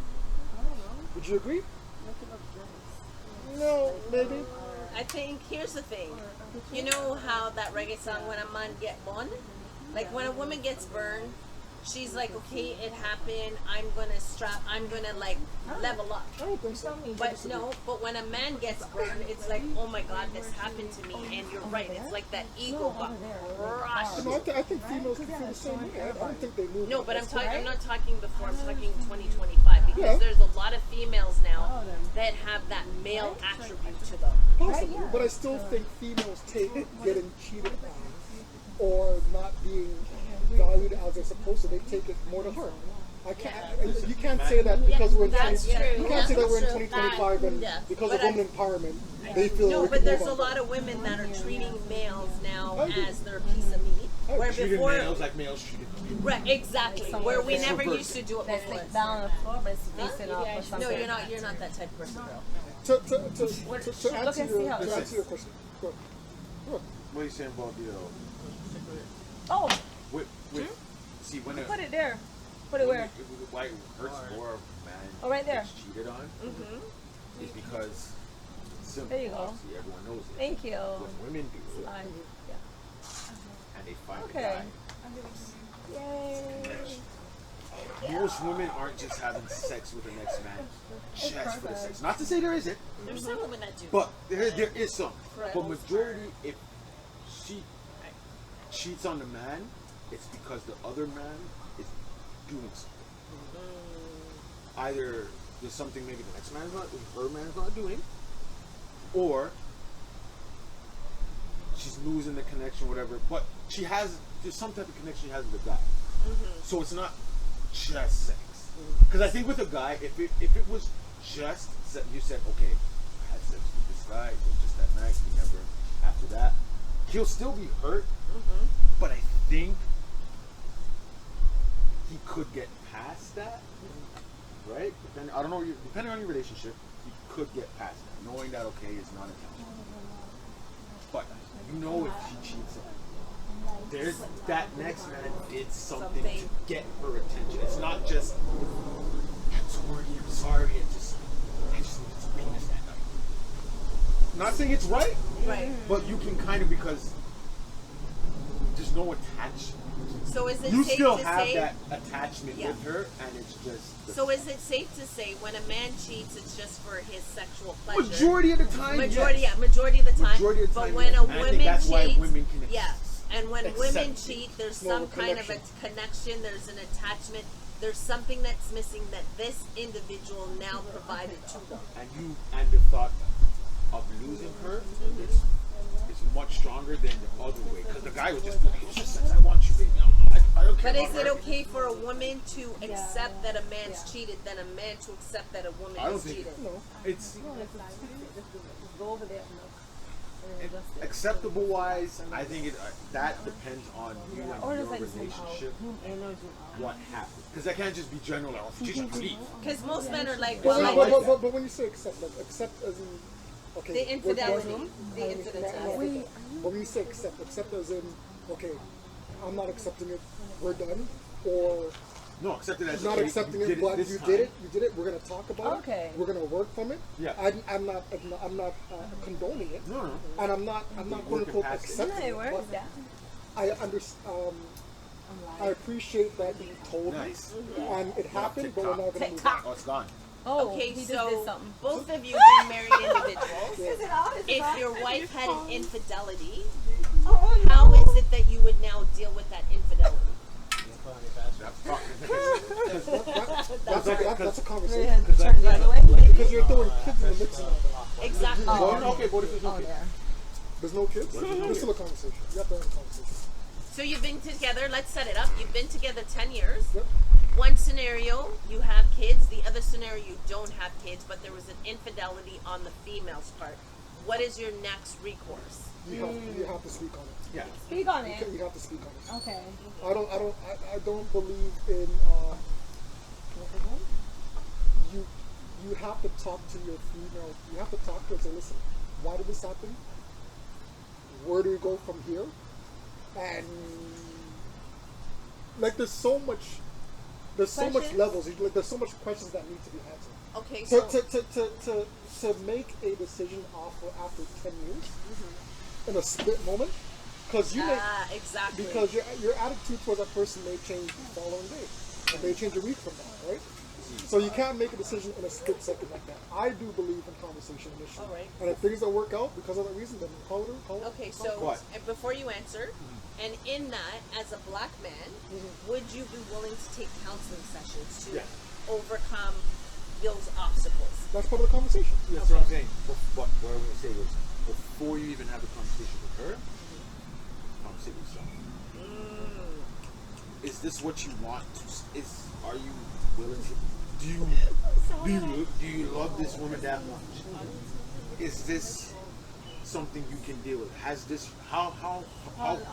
Would you agree? No, maybe. I think here's the thing. You know how that reggae song "When a Man Get Burned"? Like when a woman gets burned, she's like, okay, it happened. I'm gonna like level up. I don't think so. But when a man gets burned, it's like, oh my God, this happened to me. And you're right, it's like that ego got crushed. No, I think females can feel the same way. I don't think they move. No, but I'm not talking before. I'm talking 2025 because Yeah. there's a lot of females now that have that male attribute to them. Possibly, but I still think females take getting cheated on or not being valued as they're supposed to. They take it more to heart. You can't say that because we're in That's true. you can't say that we're in That's true. 2025 and Yeah. because But of women empowerment, they feel No, we but can there's move a on. lot of women that are treating males now I agree. as their piece of meat. Where treated before, males like males treated women. right, exactly. Where we It's never reversed. used to do it That's before. like down on the floor, but it's facing up or something. No, you're not that type of person, girl. To Look answer and see how your it answer your question. Go ahead. What are you saying about the Oh, see when put it there. Put it where? why it hurts more if a man Oh, right there. gets cheated on is because it's simple. There you go. Obviously, everyone knows it. Thank you. When women do it and they find Okay. a Yay. guy, most women aren't just having sex with the next man just for the sex. Not to say there isn't, There's some women that do. but there is some. Right. But majority, if she cheats on the man, it's because the other man is doing something. Either there's something maybe the next man's not, her man's not doing, or she's losing the connection, whatever. But there's some type of connection she has with a guy. So it's not just sex. Because I think with a guy, if it was just you said, okay, I had sex with this guy, it was just that night, we never after that, he'll still be hurt. But I think he could get past that, right? Depending on your relationship, he could get past that, knowing that okay, it's not intentional. But you know if she cheats, there's that next man did something to get her attention. It's not just I'm sorry, I just needed some penis that night. Not saying it's right, but you can kind of, because there's no attachment. So is it You safe still to have say that attachment with her, and it's just. So is it safe to say when a man cheats, it's just for his sexual pleasure? Majority of the time, majority of the time. Majority of the But time, when yes. a And I think woman that's why cheats, women can and when women accept cheat, there's More some of a kind of a connection. connection. There's an attachment. There's something that's missing that this individual now provided to them. And the thought of losing her is much stronger than the other way, because the guy was just like, it's just sex, I want you, baby. I don't care But about is it her. okay for a woman to accept that a man's cheated than a man to accept that a woman I don't is think cheated? it's Go over there. acceptable wise. I think that depends on you and Or your just like relationship. zoom out. What happened? Because that can't just be general. Like, oh, Jesus, leave. Because most men are like, Well, well, not like that. But when you say accept, like accept as in, okay, the we're infidelity. done. The infidelity. But when you say accept as in, okay, I'm not accepting it, we're done, or No, accept it as not okay, accepting you it, did but this you time. did it, we're gonna talk about Okay. it, we're gonna work from it. Yeah. I'm not condoning it, No. and I'm not quote unquote past it. accepting it, but I understand. I appreciate that you told Nice. me, and it happened, but we're not gonna move on. Oh, it's gone. Oh, Okay, he just so did something. both of you being married individuals, Is it on? Is it if on? your wife had an infidelity, Oh, no. how is it that you would now deal with that infidelity? That's a conversation. Yeah, turn the other way. Because you're throwing kids in the mix now. Exactly. Okay, but if it's Oh, okay. yeah. There's no kids? There's still a conversation. You have to have a conversation. So you've been together, let's set it up. You've been together 10 years. Yep. One scenario, you have kids. The other scenario, you don't have kids, but there was an infidelity on the female's part. What is your next recourse? You have to speak on it. Yeah. Speak on it. You have to speak on it. Okay. I don't believe in you have to talk to your female. You have to talk to her and say, listen, why did this happen? Where do we go from here? And like there's so much Questions? levels. Like there's so much questions that need to be answered. Okay, So so to make a decision after 10 years in a split moment, because you may exactly. because your attitude towards that person may change the following day, and may change a week from now, right? So you can't make a decision in a split second like that. I do believe in conversation initially, All right. and if things don't work out because of that reason, then call it. Okay, so What? and before you answer, and in that, as a black man, would you be willing to take counseling sessions to overcome those obstacles? That's part of the conversation. That's what I'm saying. But what I want to say was, before you even have a conversation with her, conversation with yourself. Is this what you want to? Are you willing to? Do you love this woman that much? Is this something you can deal with? Has this how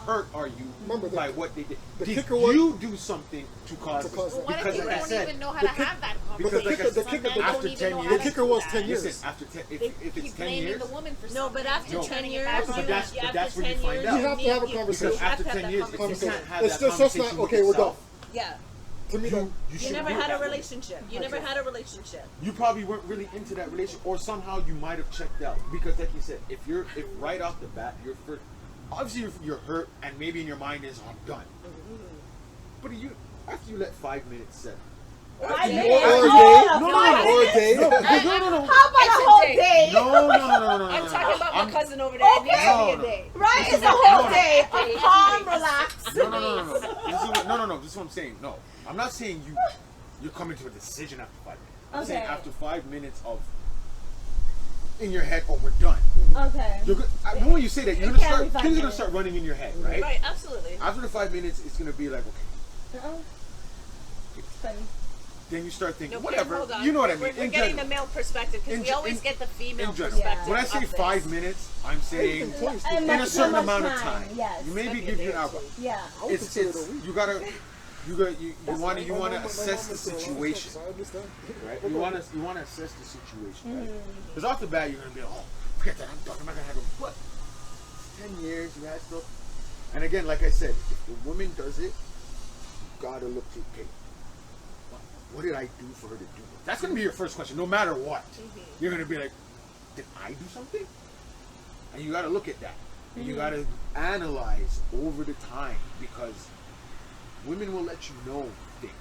hurt are you Remember, by what they did? the Did kicker was- you do something to cause To this? cause that. What Because if like I people said, don't even know how to have that because conversation? like I the said, kicker- Some men after don't even 10 know years, how The to kicker do was that. 10 years. Listen, after They if it's keep 10 blaming years, the woman for No, something. but after No. 10 Turning it years, back but on that's- you. but that's after when you 10 find years, out. You have to have a need- conversation. because you have after to have 10 that years, if you conversation. can't have It's that just conversation not with okay. We're done. yourself, Yeah. To me, you You should never work had a at it. relationship. You never had a relationship. You probably weren't really into that relationship, or somehow you might have checked out. Because, like you said, if right off the bat you're first, obviously you're hurt, and maybe in your mind is I'm done. But after you let 5 minutes set, or a minutes? day, Oh, or a day. no. How about a whole day? No. I'm talking about my cousin over there. It needs to be a No. day. Right? It's a whole day. Calm, relax. No. This is what I'm saying. No, I'm not saying you're coming to a decision after 5 minutes. I'm saying Okay. after 5 minutes of in your head, oh, we're done. Okay. When you say that, you're It gonna can't be start. 5 Things are gonna minutes. start running in your head, right? Right, absolutely. After the 5 minutes, it's gonna be like, okay. Funny. Then you start thinking, No, whatever. hold on. You know what I mean? We're In getting general. the male perspective because In we always in- get the female In general. perspective. When I say of 5 this. minutes, I'm saying Even 20 And in much a too certain much amount of time. Yes. You maybe Maybe a give day you an or hour. two. Yeah. I would consider it a week. You gotta you want to assess the situation, I understand. right? You want to assess the situation, right? Because off the bat you're gonna be like, oh, forget that, I'm done. I'm not gonna have a what? 10 years you had stuff, and again, like I said, if the woman does it, you gotta look to okay. What did I do for her to do it? That's gonna be your first question, no matter what. You're gonna be like, did I do something? And you gotta look at that. And you gotta analyze over the time because women will let you know things,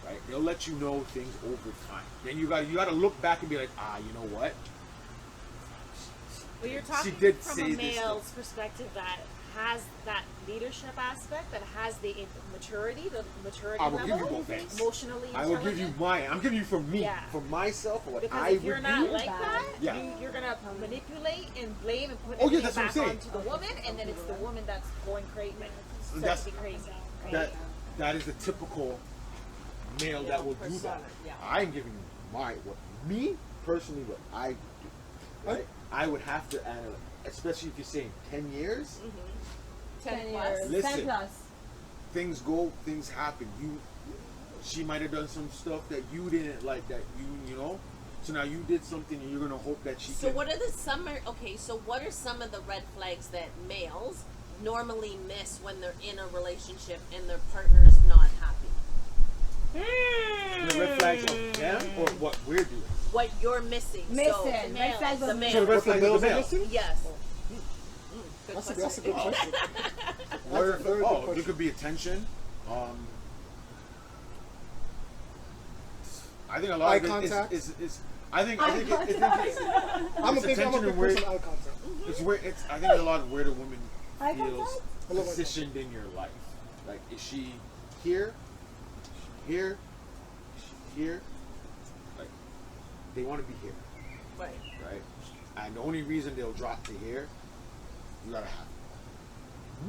right? They'll let you know things over time. Then you gotta look back and be like, you know what? Well, you're She talking did from say a this male's stuff. perspective that has that leadership aspect, that has the maturity I will level, give you both things. emotionally I will give you intelligent. mine. I'm giving you from me, Yeah. for myself, what Because I if you're would not do. like that, Yeah. you're gonna manipulate and blame and put Oh, yeah, everything that's what I'm back saying. onto the woman, and then it's the woman that's going crazy, That's- be crazy. Right? that is the typical male that will do that. I'm giving you me personally, what I do. Right? I would have to analyze, especially if you're saying 10 years. 10 plus. years. Listen. 10 plus. Things happen. She might have done some stuff that you didn't like, that you know. So now you did something, and you're gonna hope that she. So what are what are some of the red flags that males normally miss when they're in a relationship and their partner's not happy? The red flags of them or what we're doing? What you're missing. Missing. So, Red flags the of male. So the red What the flags of males the are male. missing? Yes. Good That's a question. good question. Or, That's a very good there question. could be attention. I think a lot Eye of it contact. is I think Eye it's I'm a It's big attention and person. where- Eye contact. it's where it's I think a lot of where the woman Eye feels contact? I love eye positioned in your life. Like, is she here? Here? Is she here? Like, they want to be here, Right. right? And the only reason they'll drop to here, you gotta have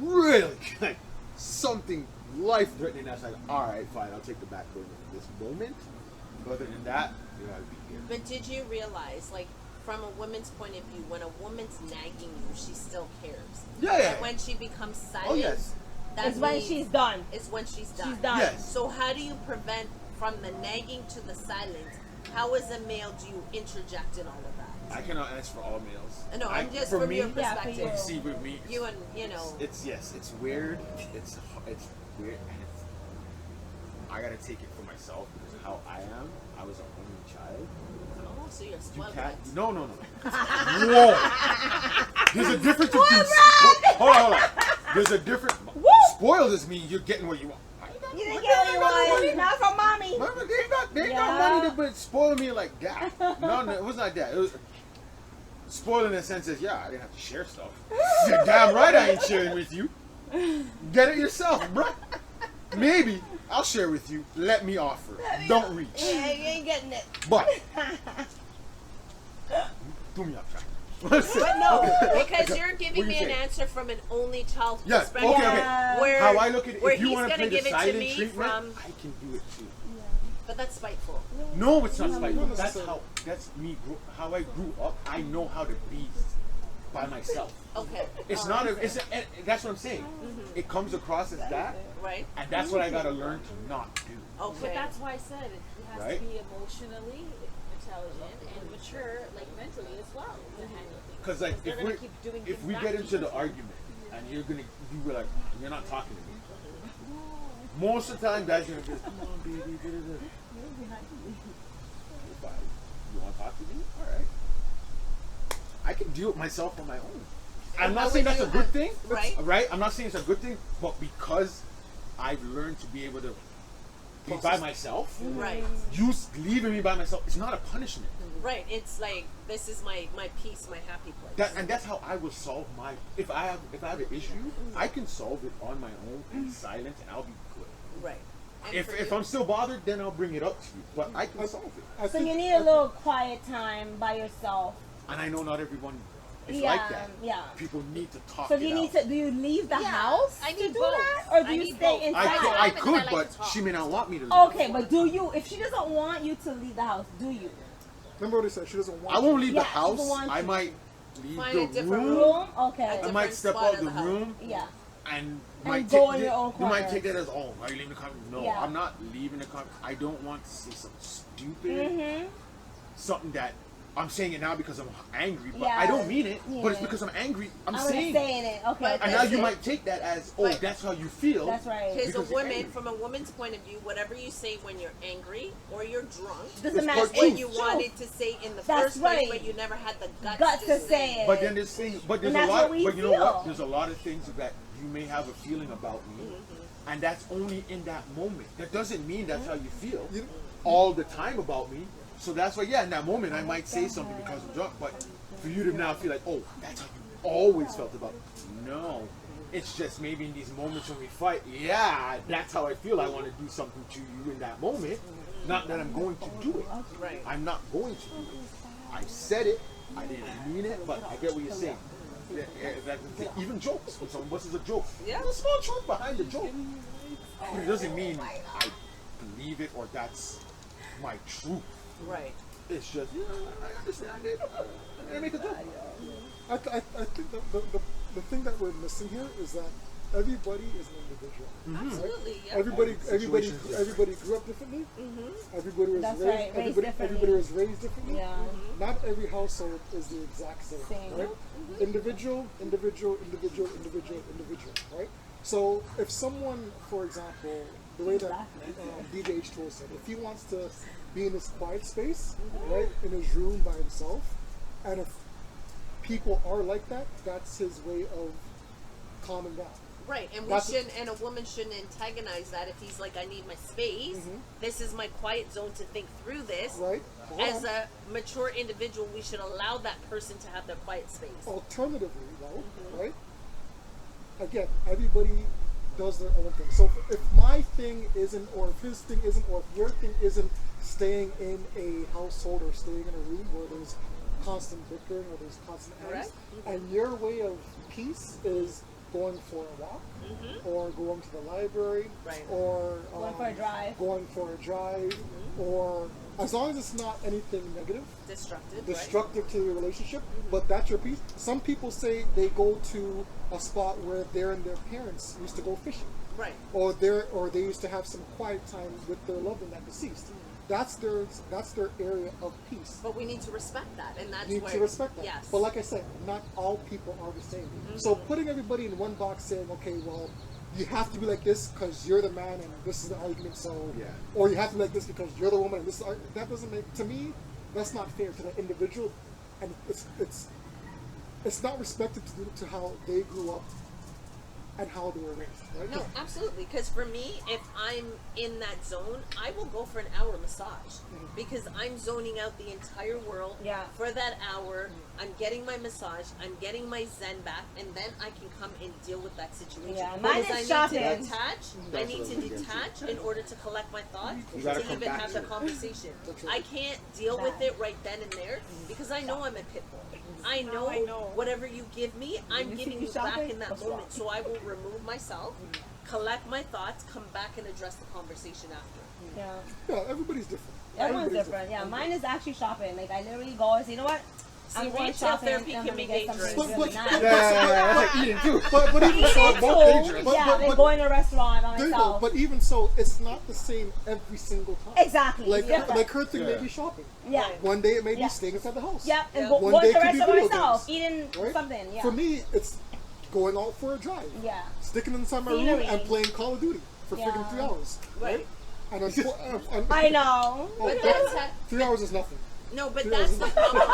really like something life-threatening that's like, all right, fine, I'll take the back burner for this moment. But other than that, you gotta be here. But did you realize, like, from a woman's point of view, when a woman's nagging you, she still cares. Yeah. And when she becomes silent, Oh, yes. that It's when means she's done. It's when she's done. She's done. Yes. So how do you prevent from the nagging to the silence? How as a male do you interject in all of that? I cannot answer for all males. No, I'm just for from me, your Yeah, for perspective. you. see with me, You and it's it's weird. It's weird, and I gotta take it for myself because of how I am. I was an only child. Oh, so you're You spoiled. can't. No. Whoa. There's a difference between. Hold on. There's a difference. Spoiled is mean you're getting what you want. You didn't get what you wanted. Not from mommy. Mama, they ain't got Yeah. money to but spoil me like that. No, it was not that. It was spoiling in the sense that, yeah, I didn't have to share stuff. You're damn right I ain't sharing with you. Get it yourself, bruh. Maybe I'll share with you. Let me offer. Don't reach. Yeah, you ain't getting it. But do me up, But no, because you're What giving do me you an say? answer from an only child Yes, perspective. okay. Where, How I look at it, where if you he's want to gonna play the give it to silent me treatment, from, I can do it too. but that's spiteful. No, it's not spiteful. not That's necessarily. that's me. How I grew up. I know how to be by myself. Okay. It's not a. It's a, that's what I'm saying. It comes across as that, Right. and that's what I gotta learn to not do. Okay. But that's why I said it has Right? to be emotionally intelligent and mature, like mentally as well, to handle things. Because like They're if gonna we keep doing if things we back get to into you. the argument and you're like you're not talking to me. Most of the time, guys are gonna be like, come on, baby. Da, da, da. You want to talk to me? All right. I can deal with myself on my own. I'm how not saying would that's a you- good thing, Right. Right? I'm not saying it's a good thing, but because I've learned to be able to be by myself, Right. you leaving me by myself, it's not a punishment. Right. It's like this is my peace, my happy place. And that's how I will solve my. If I have an issue, I can solve it on my own in silence, and I'll be good. Right. And If for you? I'm still bothered, then I'll bring it up to you. But I can solve it. I So think- you need a little quiet time by yourself. And I know not everyone is Yeah, like that. yeah. People need to talk So it do you need out. to? Do you leave the Yeah, house I to need do both. that, or do I you need stay both. inside? I could, I like but to talk. she may not want me to leave. Okay, but do you? If she doesn't want you to leave the house, do you? Remember what he said? She doesn't want I won't leave Yeah, the she house. doesn't want I you. might leave Find a the different room. Room? Okay. I different might step spot out of the the house. room Yeah. and go in your own you might corner. take that as, oh, are you leaving the car? No, Yeah. I'm not leaving the car. I don't want to say something stupid, Mm-hmm. something that I'm saying it now because I'm angry, but Yeah. I don't mean it. But it's Yeah. because I'm angry. I'm I'm saying just it. saying it. Okay. But And okay. now you it. might take that as, oh, But- that's how you feel. That's right. Because Because a you're woman, angry. from a woman's point of view, whatever you say when you're angry or you're drunk, Doesn't It's matter. part what truth. you wanted to say in the That's first place, right. but you never had the Guts to say it. But then there's things, but there's And a that's lot. what we But you know what? feel. There's a lot of things that you may have a feeling about me, and that's only in that moment. That doesn't mean that's how you feel You- all the time about me. So that's why, yeah, in that moment I might say something because I'm drunk, but for you to now feel like, oh, that's how you always felt about me. No, it's just maybe in these moments when we fight, yeah, that's how I feel. I want to do something to you in that moment. Not that I'm going to do it. Right. I'm not going to do it. I said it. I didn't mean it, but I get what you're saying. Even jokes. When someone busts a joke, Yeah. there's a small truth behind the joke. But it doesn't mean I believe it or that's my truth. Right. It's just, yeah, I understand it. I make a joke. I think the thing that we're missing here is that everybody is an individual. Absolutely. Yeah. Everybody Situations grew up differently. Mm-hmm. Everybody was That's raised, right, raised everybody differently. was raised differently. Yeah. Not every household is the exact same, Same. right? Individual, individual, right? So if someone, for example, the way that DJ H2O said, if he wants to be in his quiet space, right, in his room by himself, and if people are like that, that's his way of calming down. Right, and a woman shouldn't antagonize that if he's like, I need my space. This is my quiet zone to think through this. Right? As a mature individual, we should allow that person to have their quiet space. Alternatively, though, right? Again, everybody does their own thing. So if my thing isn't, or if his thing isn't, or if your thing isn't staying in a household or staying in a room where there's constant bickering or there's constant angst, and your way of peace is going for a walk, or going to the library, Right. or Going for a drive. going for a drive, or as long as it's not anything negative, destructive to your relationship, but that's your peace. Some people say they go to a spot where their and their parents used to go fishing, Right. or they used to have some quiet time with their loved one that deceased. That's their area of peace. But we need to respect that, and that's You need where to respect that. Yes. But like I said, not all people are the same. So putting everybody in one box saying, okay, well, you have to be like this because you're the man and this is the argument, so Yeah. or you have to be like this because you're the woman and this is that doesn't make, to me, that's not fair to the individual, and it's not respected to how they grew up and how they were raised, right? No, absolutely. Because for me, if I'm in that zone, I will go for an hour massage because I'm zoning out the entire world. Yeah. For that hour, I'm getting my massage, I'm getting my zen back, and then I can come and deal with that situation. Yeah, mine Because is shopping. I need to detach. I need to That's what I'm detach in order to collect my thoughts You gotta to come even back have to the it. conversation. That's right. I can't deal with it right then and there because I know I'm a pit bull. I know whatever you give me, I'm You giving see you me back shopping? in that What's moment. wrong? So I will remove myself, collect my thoughts, come back and address the conversation after. Yeah. Yeah, everybody's different. Everyone's Everybody's different. Yeah, mine is actually shopping. Like I literally go and say, you know what? I'm going retail shopping. therapy I'm can gonna be get something dangerous. really But- nice. Yeah, it's like eating too. But even so, Eating both too, dangerous. and going to a restaurant by there you go. myself. But even so, it's not the same every single time. Exactly. Like it's different. like her thing may Yeah. be shopping. Yeah. One day it may Yeah. be staying inside the house. Yep, and Yeah. One going day to the could be restaurant video myself, games, eating right? something. Yeah. For me, it's going out for a drive. Yeah. Sticking inside my Scenery. room and playing Call of Duty for Yeah. freaking 3 hours. Right. And I know. But that's that. 3 hours is nothing. No, but Yeah. that's the problem.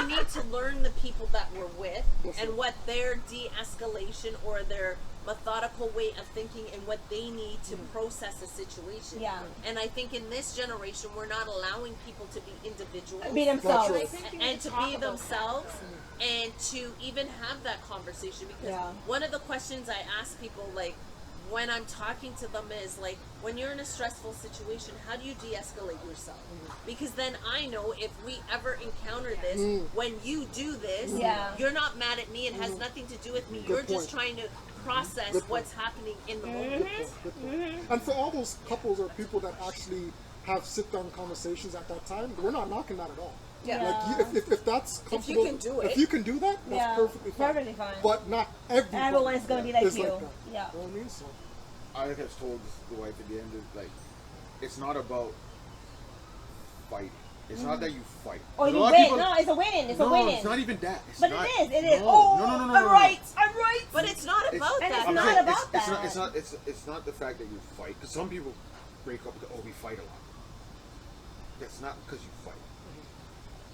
We need to learn the people that we're with Yes, and sir. what their de-escalation or their methodical way of thinking and what they need to process a situation. Yeah. And I think in this generation, we're not allowing people to be individuals. Be themselves. That's I right. think you And need to talk be about themselves and to even have that conversation because Yeah. one of the questions I ask people like when I'm talking to them is like, when you're in a stressful situation, how do you de-escalate yourself? Because then I know if we ever encounter this, when you do this, you're not mad at me. It has nothing to do with me. You're just trying to process what's happening in the moment. Good point. And for all those couples or people that actually have sit-down conversations at that time, we're not knocking that at all. Yeah. Like if that's comfortable, can do it. if you can do that, that's perfectly fine. Perfectly fine. But not everybody. Everyone's gonna be like is you. Like that. Yeah. You know what I mean? So I have told the wife at the end of like, it's not about fighting. It's not that you fight. Or There's you a lot of win. people- No, it's a winning. It's a No, winning. it's not even that. It's But not, it is. It is. No, Oh, no, no, no, I'm no, right. I'm right. But it's not about And that. it's I'm not saying about that. It's not the fact that you fight. Because some people break up because, oh, we fight a lot. That's not because you fight.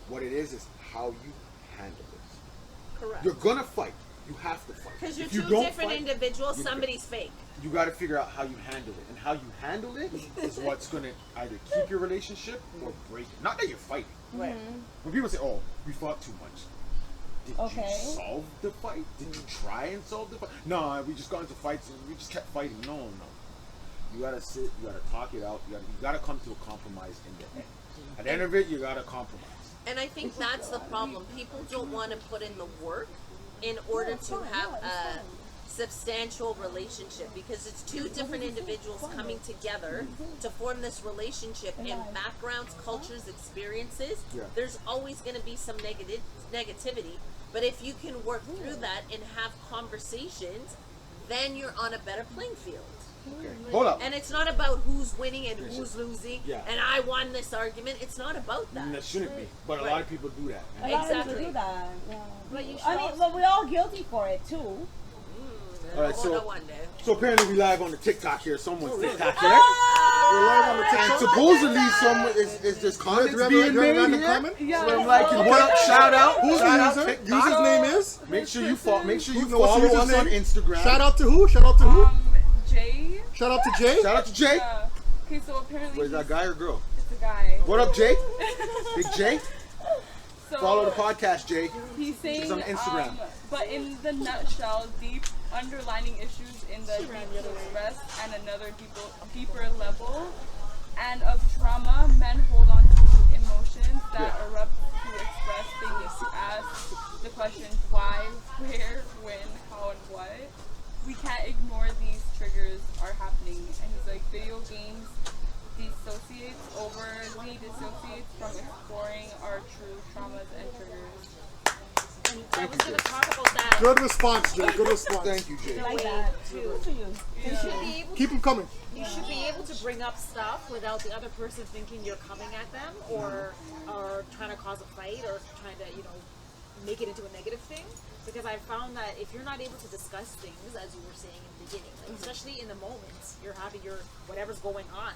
What it is how you handle it. Correct. You're gonna fight. You have to fight. Because you're If you two don't different fight, individuals. you- Somebody's fake. You got to figure out how you handle it, and how you handle it is what's gonna either keep your relationship or break it. Not that you're fighting. Right. When people say, "Oh, we fought too much," did Okay. you solve the fight? Did you try and solve the fight? No, we just got into fights and we just kept fighting. No. You gotta sit. You gotta talk it out. You gotta come to a compromise in the end. At the end of it, you gotta compromise. And I think that's the problem. People don't want to put in the work in order to have a substantial relationship, because it's two different individuals coming together to form this relationship, and backgrounds, cultures, experiences. Yeah. There's always going to be some negativity, but if you can work through that and have conversations, then you're on a better playing field. Okay. Hold up. And it's not about who's winning and who's losing, Yeah. and I won this argument. It's not about that. And that shouldn't be, but a lot of people do that. A lot of people Exactly. do that. Yeah. But you should I mean, also- but we're all guilty for it too. All right, Hold on one day. so apparently we live on the TikTok here. Someone's TikTok here. we're live on the And TikTok. supposedly someone is just comments Do we have being a made random here. comment? Yeah. So I'm like, what up? Shout out. Who's Shout out the user? TikTok. User's name is? Make sure you follow. Make sure you Who- what's the follow user's us on name? Instagram. Shout out to who? Shout out to who? Jay. Shout out to Jay. Shout out to Jay. Okay, so apparently Wait, is that guy or girl? it's a guy. What up, Jay? Big Jay. So Follow the podcast, Jay. He's saying, It's on Instagram. But in the nutshell, deep underlining issues in the deep to express and another deeper level and of trauma, men hold on to emotions that erupt to express things, to ask the questions why, where, when, how, and what. We can't ignore these triggers are happening. And he's like, video games overly dissociates from exploring our true traumas and triggers. And I was going to talk about that. Good response, Jay. Good response. Thank you, Jay. Like that. too. Good for you. You should be able Keep them coming. You should be able to bring up stuff without the other person thinking you're coming at them or trying to cause a fight or trying to, make it into a negative thing. Because I found that if you're not able to discuss things, as you were saying in the beginning, like especially in the moments you're having your whatever's going on,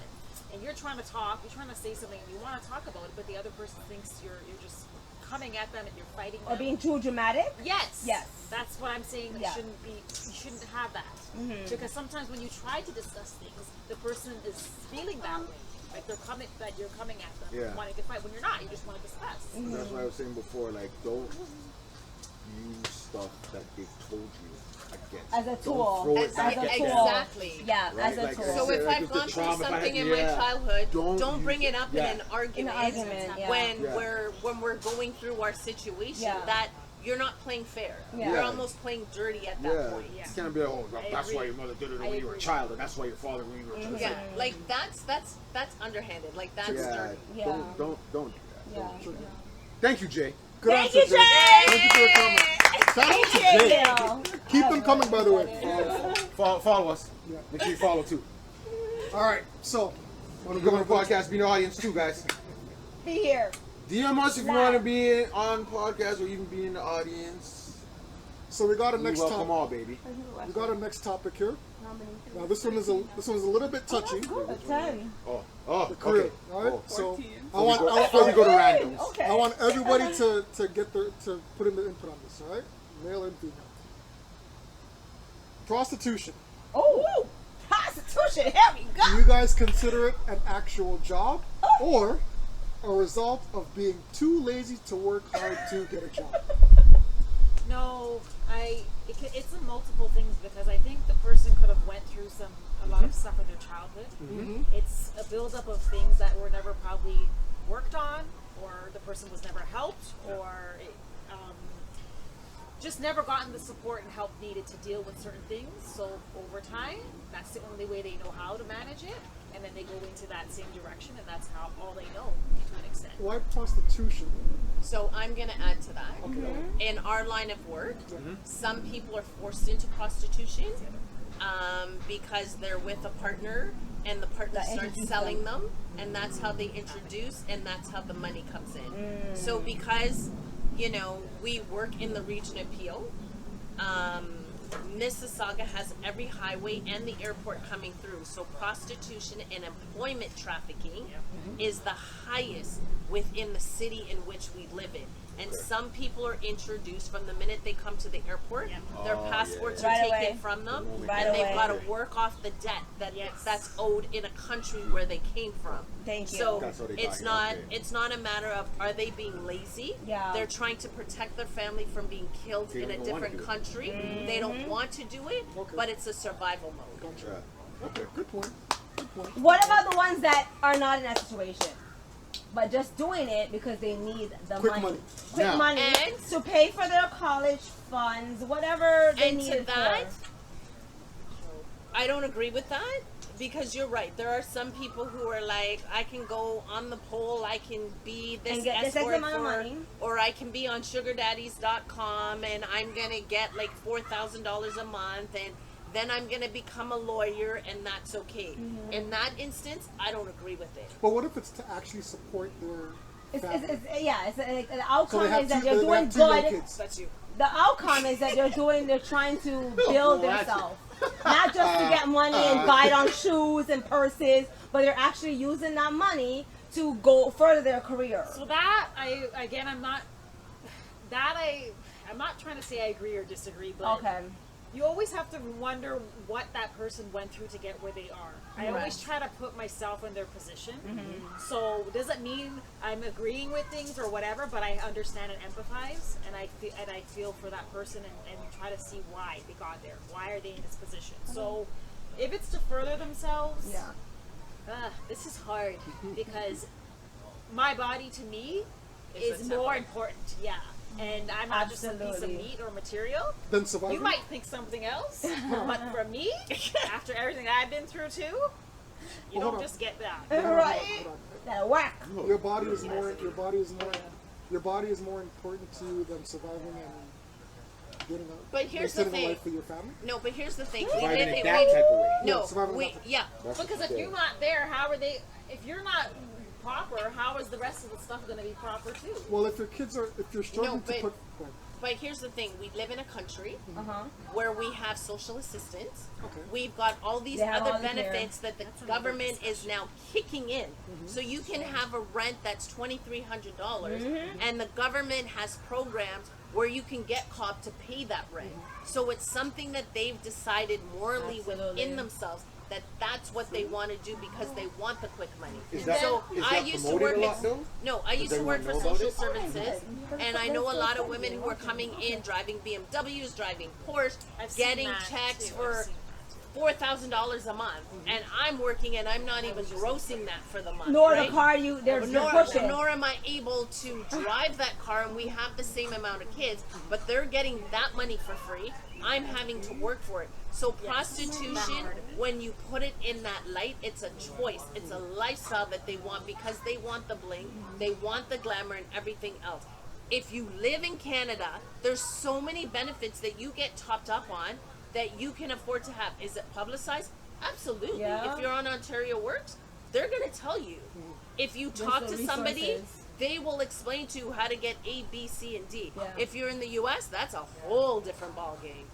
and you're trying to talk, you're trying to say something, and you want to talk about it, but the other person thinks you're just coming at them and you're fighting them. Or being too dramatic. Yes. Yes. That's what I'm saying. Yeah. You shouldn't have that. Because sometimes when you try to discuss things, the person is feeling that way. Like you're coming at them, Yeah. wanting to fight when you're not. You just want to discuss. That's what I was saying before. Like, don't use stuff that they've told you against. As a Don't tool. throw it As back a at tool. them. Exactly. Yeah, Right? as a Like, tool. So if Like I've if the gone through trauma something in back- my yeah. childhood, Don't don't bring use it up yeah. in an argument, yeah. when Yeah. we're going through our situation Yeah. that you're not playing fair. Yeah. You're Yeah. almost playing dirty at that Yeah. point. Yeah. You can't be like, oh, that's agree. why your mother did it I when you were a agree. child, and that's why your father when you were a child. Yeah, like that's underhanded. Like that's Yeah. dirty. Yeah. Don't do that. Yeah. Thank you, Jay. Good Thank answer, you, Jay. Thank you for your comment. Shout out to Jay. Thank Keep them coming, by the way. Follow us. Yeah. Make sure you follow too. All right, so Want to go on the podcast, be in the audience too, guys. Be here. DM us if you want to be on podcast or even be in the audience. So we got a We next welcome topic. all, baby. We got a next topic here. Now this one's a little bit touchy. A 10. Oh, The career. okay. All right. Oh. So 14. Before we go to randoms. Okay. I want everybody to put in the input on this. All right, male and female. Prostitution. Oh, prostitution. Here we Do go. you guys consider it an actual job or a result of being too lazy to work hard to get a job? No, it's a multiple things because I think the person could have went through a lot of stuff in their childhood. It's a buildup of things that were never probably worked on, or the person was never helped, or just never gotten the support and help needed to deal with certain things. So over time, that's the only way they know how to manage it, and then they go into that same direction, and that's how all they know to an extent. Why prostitution? So I'm going to add to that. In our line of work, some people are forced into prostitution because they're with a partner and the partner starts selling them, and that's how they introduce, and that's how the money comes in. So because, you know, we work in the region of Peel, Mississauga has every highway and the airport coming through. So prostitution and employment trafficking is the highest within the city in which we live in. And some people are introduced from the minute they come to the airport. Their passports are taken from them, and they've got to work off the debt that's owed in a country where they came from. Thank you. So it's not a matter of are they being lazy. They're trying to protect their family from being killed in a different country. They don't want to do it, but it's a survival mode. Gotcha. Okay, good point. What about the ones that are not in that situation, but just doing it because they need the Quick money? money. Quick money And to pay for their college funds, whatever they And need to it that, for. I don't agree with that, because you're right. There are some people who are like, I can go on the pole, I can be this And get this escort amount of for, money. or I can be on sugardaddies.com and I'm gonna get like $4,000 a month, and then I'm gonna become a lawyer, and that's okay. In that instance, I don't agree with it. But what if it's to actually support their family? The outcome So they have is that two- they're they doing have two young good. kids. That's you. The outcome is that they're trying to build themselves. Not just to get money and buy it on shoes and purses, but they're actually using that money to go further their career. So that I'm not trying to say I agree or disagree, but Okay. you always have to wonder what that person went through to get where they are. I always try to put myself in their position. So does it mean I'm agreeing with things or whatever, but I understand and empathize, and I feel for that person and try to see why they got there. Why are they in this position? So if it's to further themselves, this is hard because my body to me is more important. Yeah. And I'm not just a piece of meat or material. Then surviving? You might think something else, but for me, after everything I've been through too, you don't just get that. Right. That'll work. Your body is more important to you than surviving and getting a But here's the maintaining a thing. life for your family. No, but here's the thing. Surviving in that type of way. No, surviving we, that type of- yeah. Because if you're not there, how are they? If you're not proper, how is the rest of the stuff going to be proper too? Well, if you're struggling to put. But here's the thing: we live in a country where we have social assistance. Okay. We've got all these They have other all the care. benefits that the government is now kicking in. So you can have a rent that's $2,300, and the government has programs where you can get COP to pay that rent. So it's something that they've decided morally within themselves that that's what they want to do because they want the quick money. Is that, So is I that used to promoted work a lot though? No, I used to work for everyone know social about it? services, and I know a lot of women who are coming in driving BMWs, driving Porsche, I've seen getting that checks too. for I've seen $4,000 a month, and I'm working and I'm not even grossing that for the month. Nor right? the car they're pushing. Nor am I able to drive that car, and we have the same amount of kids, but they're getting that money for free. I'm having to work for it. So prostitution, when you put it in that light, it's a choice. It's a lifestyle that they want because they want the bling, they want the glamour and everything else. If you live in Canada, there's so many benefits that you get topped up on that you can afford to have. Is it publicized? Absolutely. Yeah. If you're on Ontario Works, they're going to tell you. If you talk to somebody, resources. they will explain to you how to get A, B, C, and D. Yeah. If you're in the U.S., that's a whole different ball game.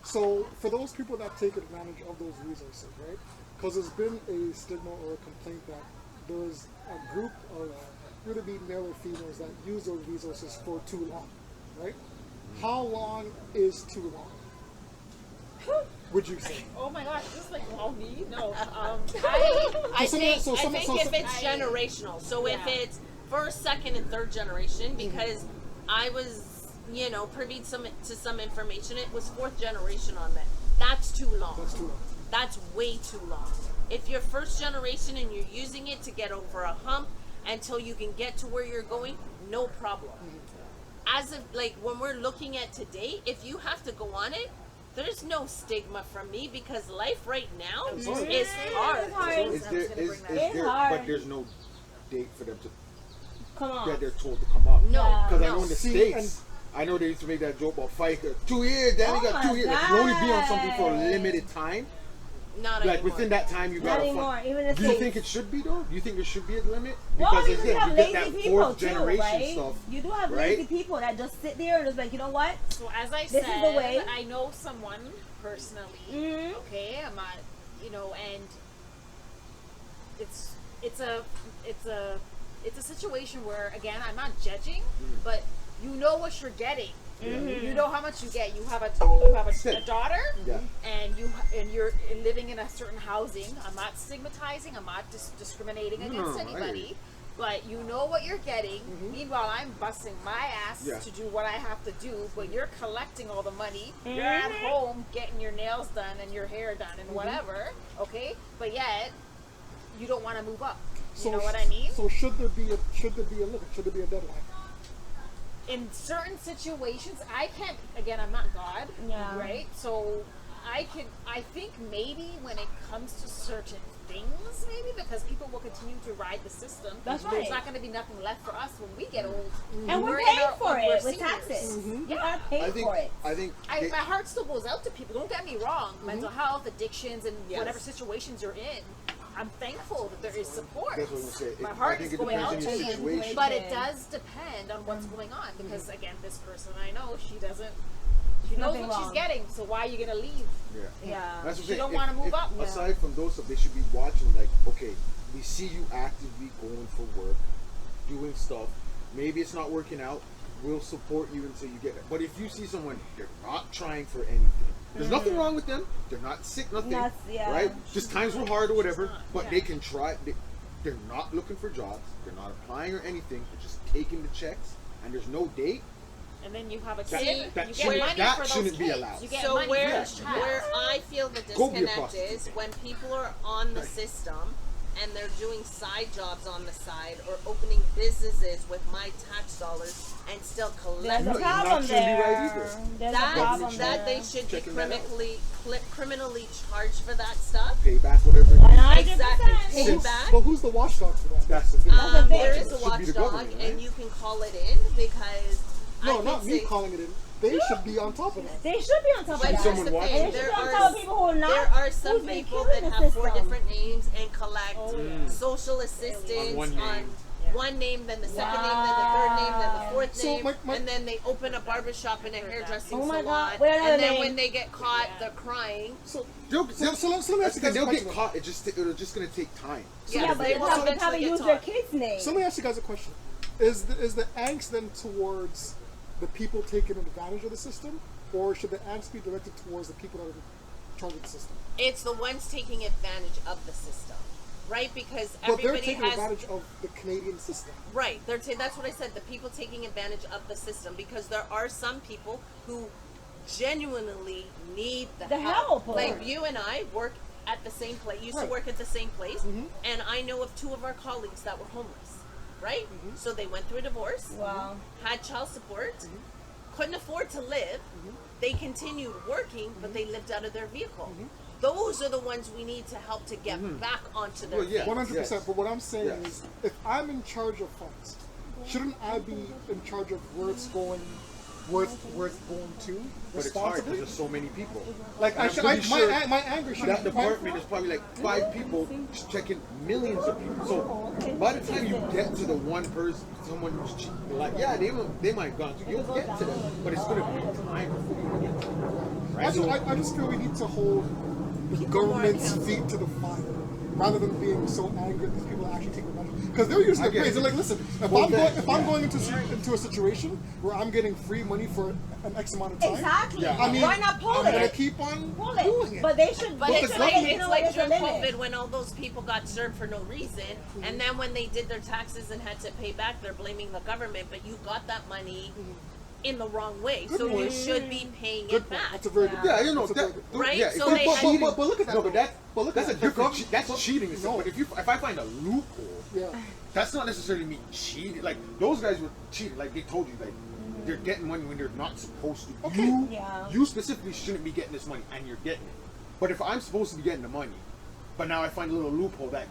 So for those people that take advantage of those resources, right? Because there's been a stigma or a complaint that there's a group of whether it be male or females that use those resources for too long, right? How long is too long? Would you say? Oh my gosh, this is like all me? No. I So think, someone- if it's generational. So if Yeah. it's first, second, and third generation, because I was you know, privy to some information. It was 4th generation on that. That's too long. That's too long. That's way too long. If you're 1st generation and you're using it to get over a hump until you can get to where you're going, no problem. As of like when we're looking at today, if you have to go on it, there's no stigma from me because life right now is hard. It's hard. But there's no date for them to Come on. that they're told to come up. No, Because I no. know in the States, I know they used to make that joke about FICA. 2 years, Danny got 2 years. Like, you only be on something for a limited time. Not Like anymore. within that time, you Not got to anymore. Even if Do you they- think it should be though? Do you think there should be a limit? Well, Because you do again, have you get lazy that people 4th too, generation right? stuff. You do have right? lazy people that just sit there and just like, you know what? So as I This is said, the way. I know someone personally. Mhm. Okay, I'm not, you know, and it's a situation where again I'm not judging, but you know what you're getting. You know how much you get. You have a daughter, Yeah. and you're living in a certain housing. I'm not stigmatizing. I'm not discriminating against I hear anybody. you. But you know what you're getting. Meanwhile, I'm busting my ass Yeah. to do what I have to do. But you're collecting all the money. You're at home getting your nails done and your hair done and whatever. Okay, but yet you don't want to move up. You know what I mean? So should there be a limit? Should there be a deadline? In certain situations, I can't. Again, I'm not God, Yeah. right? So I think maybe when it comes to certain things, maybe because people will continue to ride the system. That's There's right. not going to be nothing left for us when we get old. And we're in paying our- for when we're it with seniors. taxes. You gotta I pay think. for it. I think. they- My heart still goes out to people. Don't get me wrong. Mental health, addictions, and Yes. whatever situations you're in. I'm thankful that there is support. That's what I'm saying. My I heart think is it going depends out on to your you, situation. but it does depend on what's going on. Because again, this person I know, she knows Nothing what she's wrong. getting. So why are you gonna leave? Yeah. Yeah. That's what I'm You saying. don't wanna move up. Aside from those stuff, they should be watching. Like, okay, we see you actively going for work, doing stuff. Maybe it's not working out. We'll support you until you get it. But if you see someone, they're not trying for anything. There's nothing wrong with them. They're not sick, nothing. Yeah. Right? Just times were hard or whatever. But yeah. they can try. They're not looking for jobs. They're not applying or anything. They're just taking the checks. And there's no date. And then you have a That- kid. that you shouldn't- get money that for those shouldn't be kids. allowed. You get So money where for this child. where I feel the Go be a disconnect prostitute. is when people are on the system and they're doing side jobs on the side or opening businesses with my tax dollars and still There's collecting. a not problem shouldn't be right there. either. There's a problem That there. they should be Checking that out. criminally charged for that stuff. Pay back whatever it is. 100%. Exactly. Pay Since- back. But who's the watchdog for that? That's the thing. That's the thing. There is a Should be the watchdog, government, right? and you can call it in because No, I not can me say, calling it in. They should be on top of it. They should be on top But of here's that. someone the watching? thing: And they should there be on top of are people who are not. there are some who's been people killing that the have 4 system. different names and collect social assistance On one name. one name, then the second name, then the third name, then the fourth So name, my- and then they open a barbershop and a hairdressing Oh my salon. God, wait, another And then name. when they get caught, they're crying. So They'll, let me ask you guys a they'll get question. caught. It's just gonna take time. Yeah, Yeah, but they they will probably eventually get use their caught. kids' name. So let me ask you guys a question. Is the angst then towards the people taking advantage of the system, or should the angst be directed towards the people that are in charge of the system? It's the ones taking advantage of the system, right? Because But they're everybody taking has advantage of the Canadian system. right. That's what I said. The people taking advantage of the system because there are some people who genuinely need the help. Like you and I work at the same place. Used to Right. work at the same place, and I know of 2 of our colleagues that were homeless, right? So they went through a divorce, Wow. had child support, couldn't afford to live. They continued working, but they lived out of their vehicle. Those are the ones we need to help to get back onto their Well, yeah. feet. 100%. Yes. But what I'm saying Yes. is, if I'm in charge of funds, shouldn't I be in charge of where it's going, where it's going to, But it's hard. responsibly? There's just so many people. Like And I I'm should, pretty sure my anger should that department is probably like 5 people just checking millions of people. So by the time you get to the one person, someone who's cheap, like they might have gone to. You'll get to them, but it's going to be time before you get to them. Right? I just feel we need to hold the government's feet to the fire, rather than being so angry at these people that actually take advantage. Because they're using I the get praise. it. They're like, listen, if I'm going into a situation where I'm getting free money for an X amount of time, Exactly. Yeah. I mean, Why not pull I'm gonna it? keep on Pull doing it. it. But they should. But they it's should like let you it's know like there's a during limit. COVID when all those people got served for no reason, and then when they did their taxes and had to pay back, they're blaming the government. But you got that money in the wrong way. Good So you point. should be paying Good it point. back. That's a very good Yeah, point. you know That's a that. very good- Right? Yeah, So but, they but, had- but, look at that. No, but though. that. But look That's a at that. different. That's cheating and stuff. No. But if I find a loophole, Yeah. that's not necessarily me cheating. Like those guys were cheating. Like they told you, like they're getting money when they're not supposed to. Okay. Yeah. You specifically shouldn't be getting this money, and you're getting it. But if I'm supposed to be getting the money, but now I find a little loophole that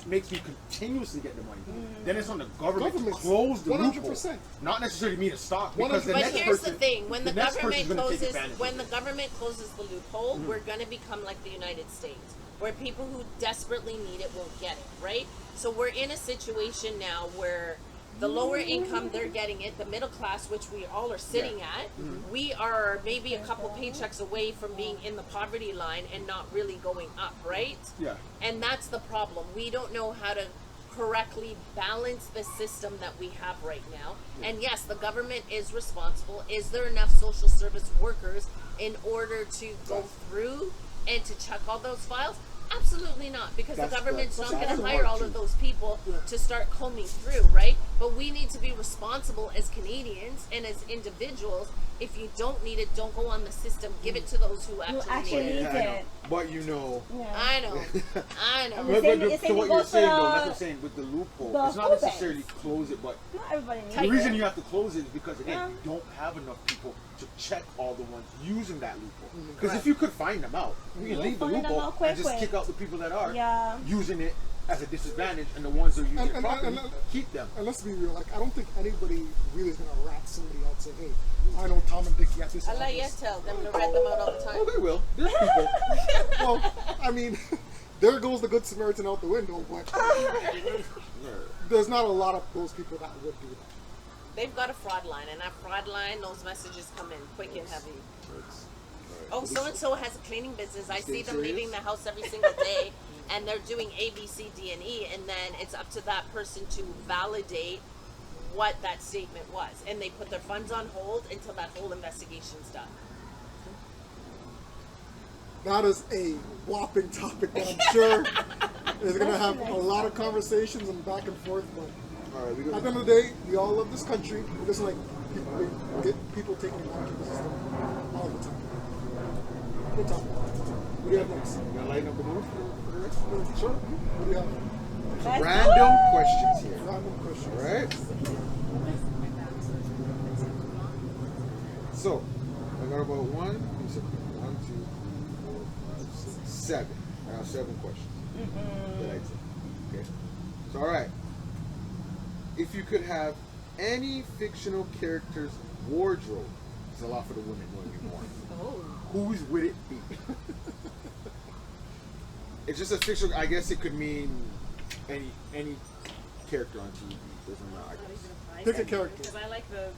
makes me continuously get the money, then it's on the government to Government's close the 100%. loophole. Not necessarily me to stop, because the 100%. But next here's person, the thing: when the next government person's gonna take closes, advantage when of the it. government closes the loophole, we're going to become like the United States, where people who desperately need it will get it, right? So we're in a situation now where the lower income, they're getting it. The middle class, which we all are sitting at, we are maybe a couple paychecks away from being in the poverty line and not really going up, right? Yeah. And that's the problem. We don't know how to correctly balance the system that we have right now. And yes, the government is responsible. Is there enough social service workers in order to go through and to check all those files? Absolutely not, because That's the government's correct. not going That's to the hire hard all of truth. those people to start combing through, right? But we need to be responsible as Canadians and as individuals. If you don't need it, don't go on the system. Give it to those who actually need actually it. need I know. it. But you know. Yeah. I know. I know. And But, same- but it's to same what goes you're for saying, though, the- that's what I'm saying with the loophole. the It's not food necessarily banks. close it, but Not everybody needs the it. reason you have to close it is because again, Yeah. you don't have enough people to check all the ones using that loophole. Mm-hmm. Because if you could find them out, you can Yeah, leave the find them loophole out quick, and just quick. kick out the people that are Yeah. using it as a disadvantage, and the ones that are using it properly, keep them. And let's be real, like I don't think anybody really is gonna rat somebody out and say, hey, I know Tom and Dickie at this I let you office. tell them to read them out all the time. Oh, they will. There's people. Well, I mean, there goes the good Samaritan out the window, but there's not a lot of those people that would do that. They've got a fraud line, and that fraud line, those messages come in quick and heavy. Oh, so and so has a cleaning business. I see them leaving the house every single day, and they're doing A, B, C, D, and E, and then it's up to that person to validate what that statement was, and they put their funds on hold until that whole investigation's done. That is a whopping topic that I'm sure is gonna have a lot of conversations and back and forth, but All right, we at the go. end of the day, we all love this country. We just like people, get people taking advantage of the system all the time. Good topic. What do you have next? You gonna lighten up the mood? Sure. What do you have? Let's Random go. questions here. Random questions. All right. So, I got about 1, 2, 4, 5, 6, 7. I got 7 questions. That I take. Okay. So, all right. If you could have any fictional character's wardrobe, it's a lot for the women when we more. Oh. Whose would it be? It's just a fictional. I guess it could mean any character on TV. Doesn't matter. I guess. Pick a character. Because I like the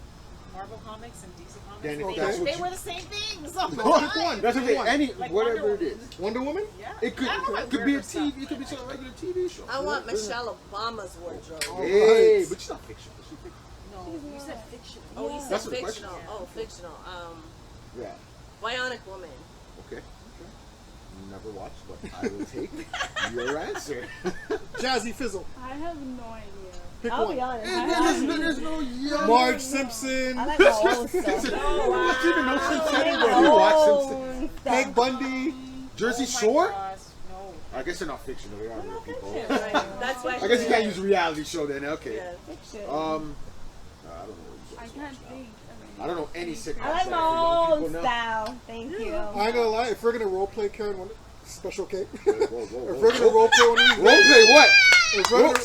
Marvel comics and DC comics. Then if They- that's what they you- were the same things. all the No, time. that's okay. One. Any Like whatever Wonder it is. Wonder Woman? Yeah. It could I don't like it could be a weird stuff, TV. It could be just a regular TV show. I want Michelle Obama's wardrobe. Hey, Alright. but she's not fictional. She's fictional. No, you said fiction. Oh, you said That's the fictional. question. Oh, fictional. Yeah. Bionic Woman. Okay. Never watched, but I will take your answer. Jazzy Fizzle. I have no idea. Pick I'll one. be honest. There's no young. Marge Simpson. I like the old stuff. There's even no Simpsons I like anymore. the You watch Simpsons. old Peg stuff. Bundy. Jersey Oh my Shore? gosh, no. I guess they're not fictional. They are real people. Right. That's why. I guess you can't use reality show then. Okay. Yeah. Fiction. I don't know. What I you guys can't watch now. think. I don't know any sitcoms. I like that my are for young own people now. style. Thank you. I ain't gonna lie, if we're gonna roleplay Karen, special K. Whoa, whoa, whoa, If we're gonna whoa. roleplay one of these, Roleplay what? if we're gonna,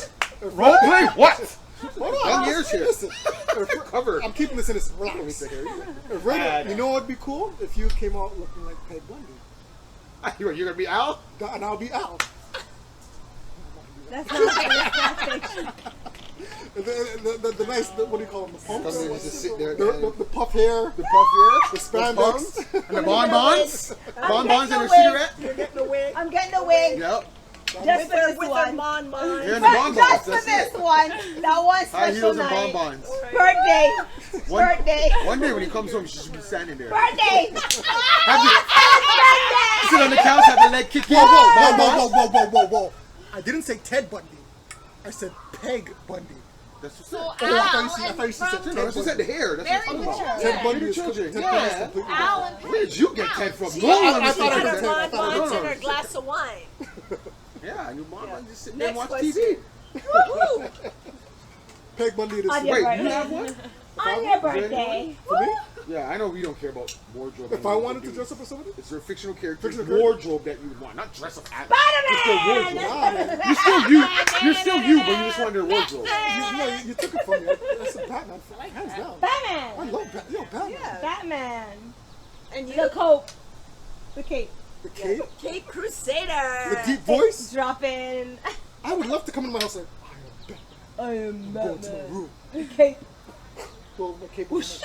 Roleplay what? hold on, Young years here. listen. If we're- Cover. I'm keeping this innocent. Relax. If we're gonna, you know what'd be cool if you came out looking like Peg Bundy, You're gonna be Al? and I'll be Al. That's not fiction. The nice, what do you call them? The pumps, Come in and just sit there. the puff hair, The puff here, the spandex. and the bonbons, bonbons and a getting cigarette. You're getting a wig. I'm getting a wig Yep. just for this With one. her bonbon. Yeah, and the bonbons. Just for That's this it. one. That one High special heels and night. bonbons. Birthday. One, Birthday. one day when he comes home, she should be standing there. Birthday. Have you Birthday. sit on the couch, have the leg kick in. Whoa. I didn't say Ted Bundy. I said Peg Bundy. That's what's So it. Oh, I thought you said Al No, that's just said the hair. That's what I'm Very talking about. mature. Ted Bundy Little is children. Ted Bundy is Yeah. completely Al different. and Where did you get Ted from? She No one had I thought I her heard Ted. I thought I heard bonbons Ted. and her glass of wine. Yeah, I knew mom. Yeah. I just sit there and Next watch question. TV. Woo! Peg Bundy is On your Wait, birthday. you have one? On your birthday. for me. Yeah, I know we don't care about wardrobe. If I wanted to dress up as somebody, It's your fictional character's Fictional character? wardrobe that you want, not dress up as. Spider-Man! You're still you. You're still you, but you just want their wardrobe. you took it from me. That's a Batman. Hands down. I Batman! love Batman. Yo, Batman. Yeah. Batman! And you, The coat. The cape. The cape, Kate Crusader. the deep voice. Dropping. I would love to come into my house and I am go into my Batman. room, Cape. go with my cape. Whoosh,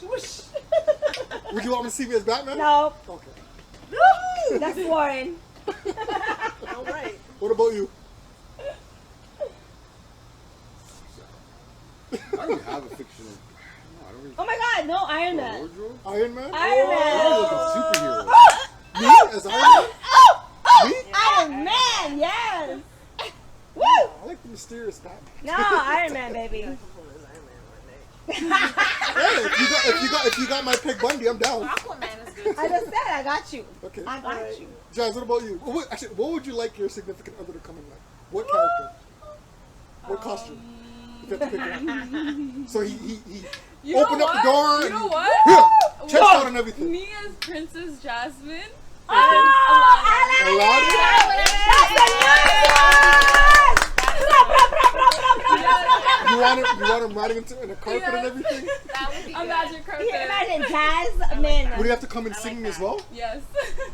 whoosh. Would you want me to see me as Batman? No, Okay. that's Warren. All right. What about you? I don't even have a fictional. No, I don't really. Oh my God, no Iron Man. Wardrobe? Iron Man? Iron I Man. look like superhero. Me as Iron Man? Me? Iron Man, yes. Woo! I like the mysterious Batman. No, Iron Man, baby. Hey, if you got my Peg Bundy, I'm down. Aquaman is good. I just said I got you. Okay. I got you. Jazz, what about you? What would you like your significant other to come in like? What character? What costume? If you had to pick one. So he You know opened up the what? door You and know what? chest out and everything. Me as Princess Jasmine. Oh, I Aladdin? That's the You want him riding in a carpet and everything? That would be A good. magic carpet. Can you imagine Jasmine? Would he have to come and singing as well? Yes.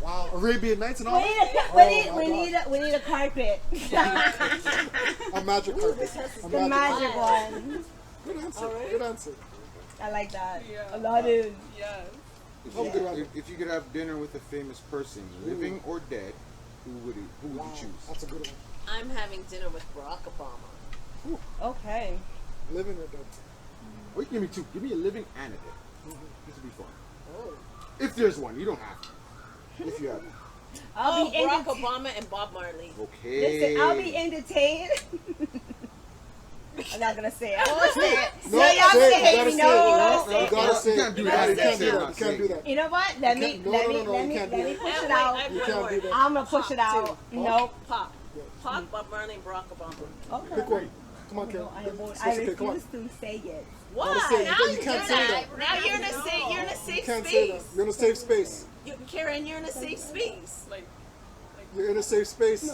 Wow, Arabian Nights and all We need that? a, Oh we my need a carpet. A magic carpet. A The magic one. Good answer. Good answer. I like that. Yeah. Aladdin. Yes. If you could have dinner with a famous person, living or dead, who would you choose? That's a good one. I'm having dinner with Barack Obama. Okay. Living or dead? Wait, give me two. Give me a living and a dead. This would be fun. Oh. If there's one, you don't have to. If you have. I'll Oh, be Barack entertained. Obama and Bob Marley. Okay. Listen, I'll be entertained. I'm not gonna say it. I won't say it. No, Say y'all say it. say You it. gotta say No. it. You gotta say You it. can't do You that. can't You can't do say that. I'm You can't do that. You know what? Let me can't- no, let no, me no, no, let you me can't let do me that. push it Wait, out. I have You one can't more. do that. I'm gonna push it out. Nope. Pac. Pac, Bob Marley, and Barack Obama. Okay. Pick one. Come on, Karen. No, I won't. It's I okay, come on. refuse to say it. Why? Gotta say it. Now You can't say that. Now you're in a safe You can't say that. space. You're in a safe space. Karen, you're in a safe space. You're in a safe space.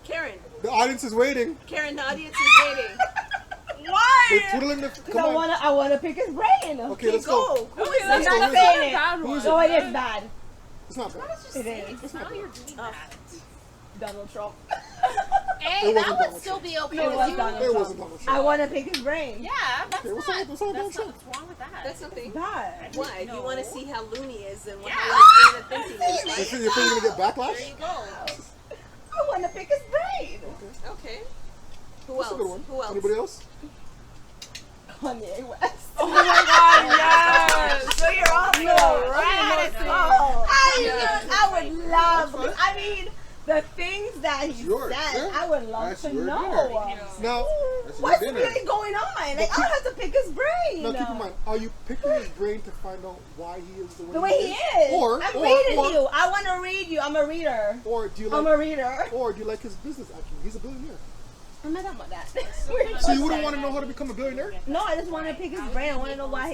Karen, The audience is waiting. Karen, the audience is waiting. They're Why? twiddling the. Because Come on. I wanna pick his brain. Okay, let's go. Go. Who is Okay, I'm that's not not saying a it. bad one. So it is bad. It's not bad. It is. Now you're doing that. Donald Trump. Hey, It wasn't that would Donald still be okay No, it with was you. Donald It Trump. wasn't Donald I Trump. wanna pick his brain. Yeah, that's Okay, what's not. wrong with Donald That's not Trump? what's wrong with that. That's something. Bad. Why? No. You want to see how loony he is and Yeah. how like thinking is, You right? think you're gonna get There backlash? you go. I wanna pick his brain. Okay. Who That's else? a good one. Who else? Anybody else? Kanye West. Oh my god, yes! So you're all No, radical. I would love. I mean, the things that he Yours, said, yeah. I would love That's to your know. dinner. Now, That's What's your dinner. really going on? Like, I would have to pick his brain. now keep in mind, are you picking his brain to find out why he is The way he is. Or, I'm or, reading or, you. I want to read you. I'm a reader. or do you I'm like, a reader. or do you like his business acumen? He's a billionaire. I'm not talking about that. So you wouldn't want to know how to become a billionaire? No, I just want to pick his brain. I want to know why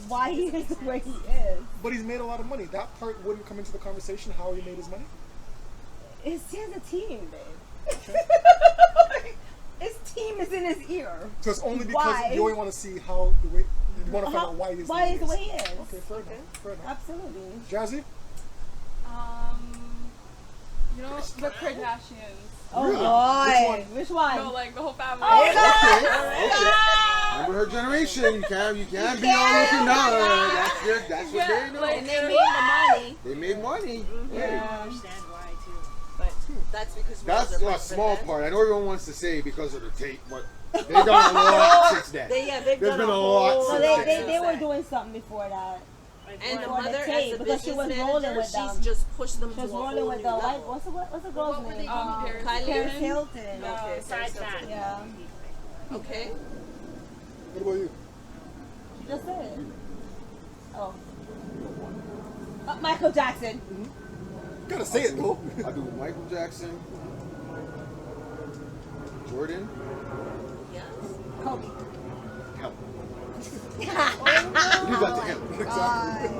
why he is the way he is. But he's made a lot of money. That part wouldn't come into the conversation. How he made his money? He has a team, babe. His team is in his ear. So it's only because Why? you only want to see how the way you want to find out why he's Why is the way he is? Okay, fair enough. Fair enough. Absolutely. Jazzy? You know, the Kardashians. Oh Really? boy. Which Which one? No, like the whole family. Oh, Okay. Remember her generation. You can't be all looking down. That's what they know. And they made the money. They made money. Hey. I understand why too. But that's because That's Rosa a was small the part. I know everyone wants to say because of the tape, but they've done a lot since then. They've There's done been a whole lot So since they were doing something before that. And the Before the mother, tape, as a because she business was rolling manager, with them. she's just pushed them She to a was whole rolling new with the level. what's the girl's What were they name? called? Paris Kylie Paris Hilton. Hilton. Okay, Besides Paris that. Hilton. Yeah. Okay. What about you? Just say it. Oh. Michael Jackson. Gotta say it though. I do Michael Jackson, Jordan, Yes. Kobe. hell. Leave that to him. Exactly.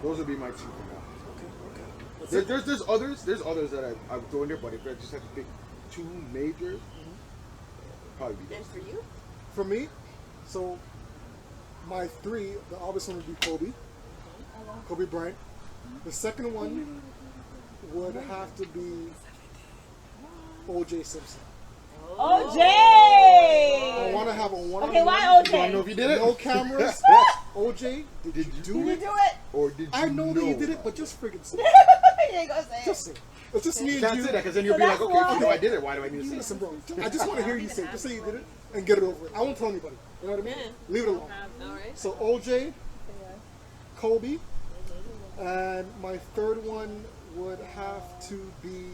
Those would be my two for now. There's others that I would throw in there, but if I just had to pick two majors, probably be And those. for you? For me, so my three, the obvious one would be Kobe Bryant. The second one would have to be O.J. Simpson. OJ! I want to have a one. Okay, why You want to know OJ? if you did it? No cameras. OJ, did you do Did you it? do it? Or did you I know that you did know? it, but just friggin' say it. You ain't gonna say it. Just say it. It's just me You and can't you. say that because then you'll So be like, that's okay, why- if I did it, why do I need to say Listen, it? bro. I just want to hear you say it. Just say you did it and get it over with. I won't tell anybody. You know what I mean? Yeah. Leave it alone. All right. So OJ, Kobe, and my third one would have to be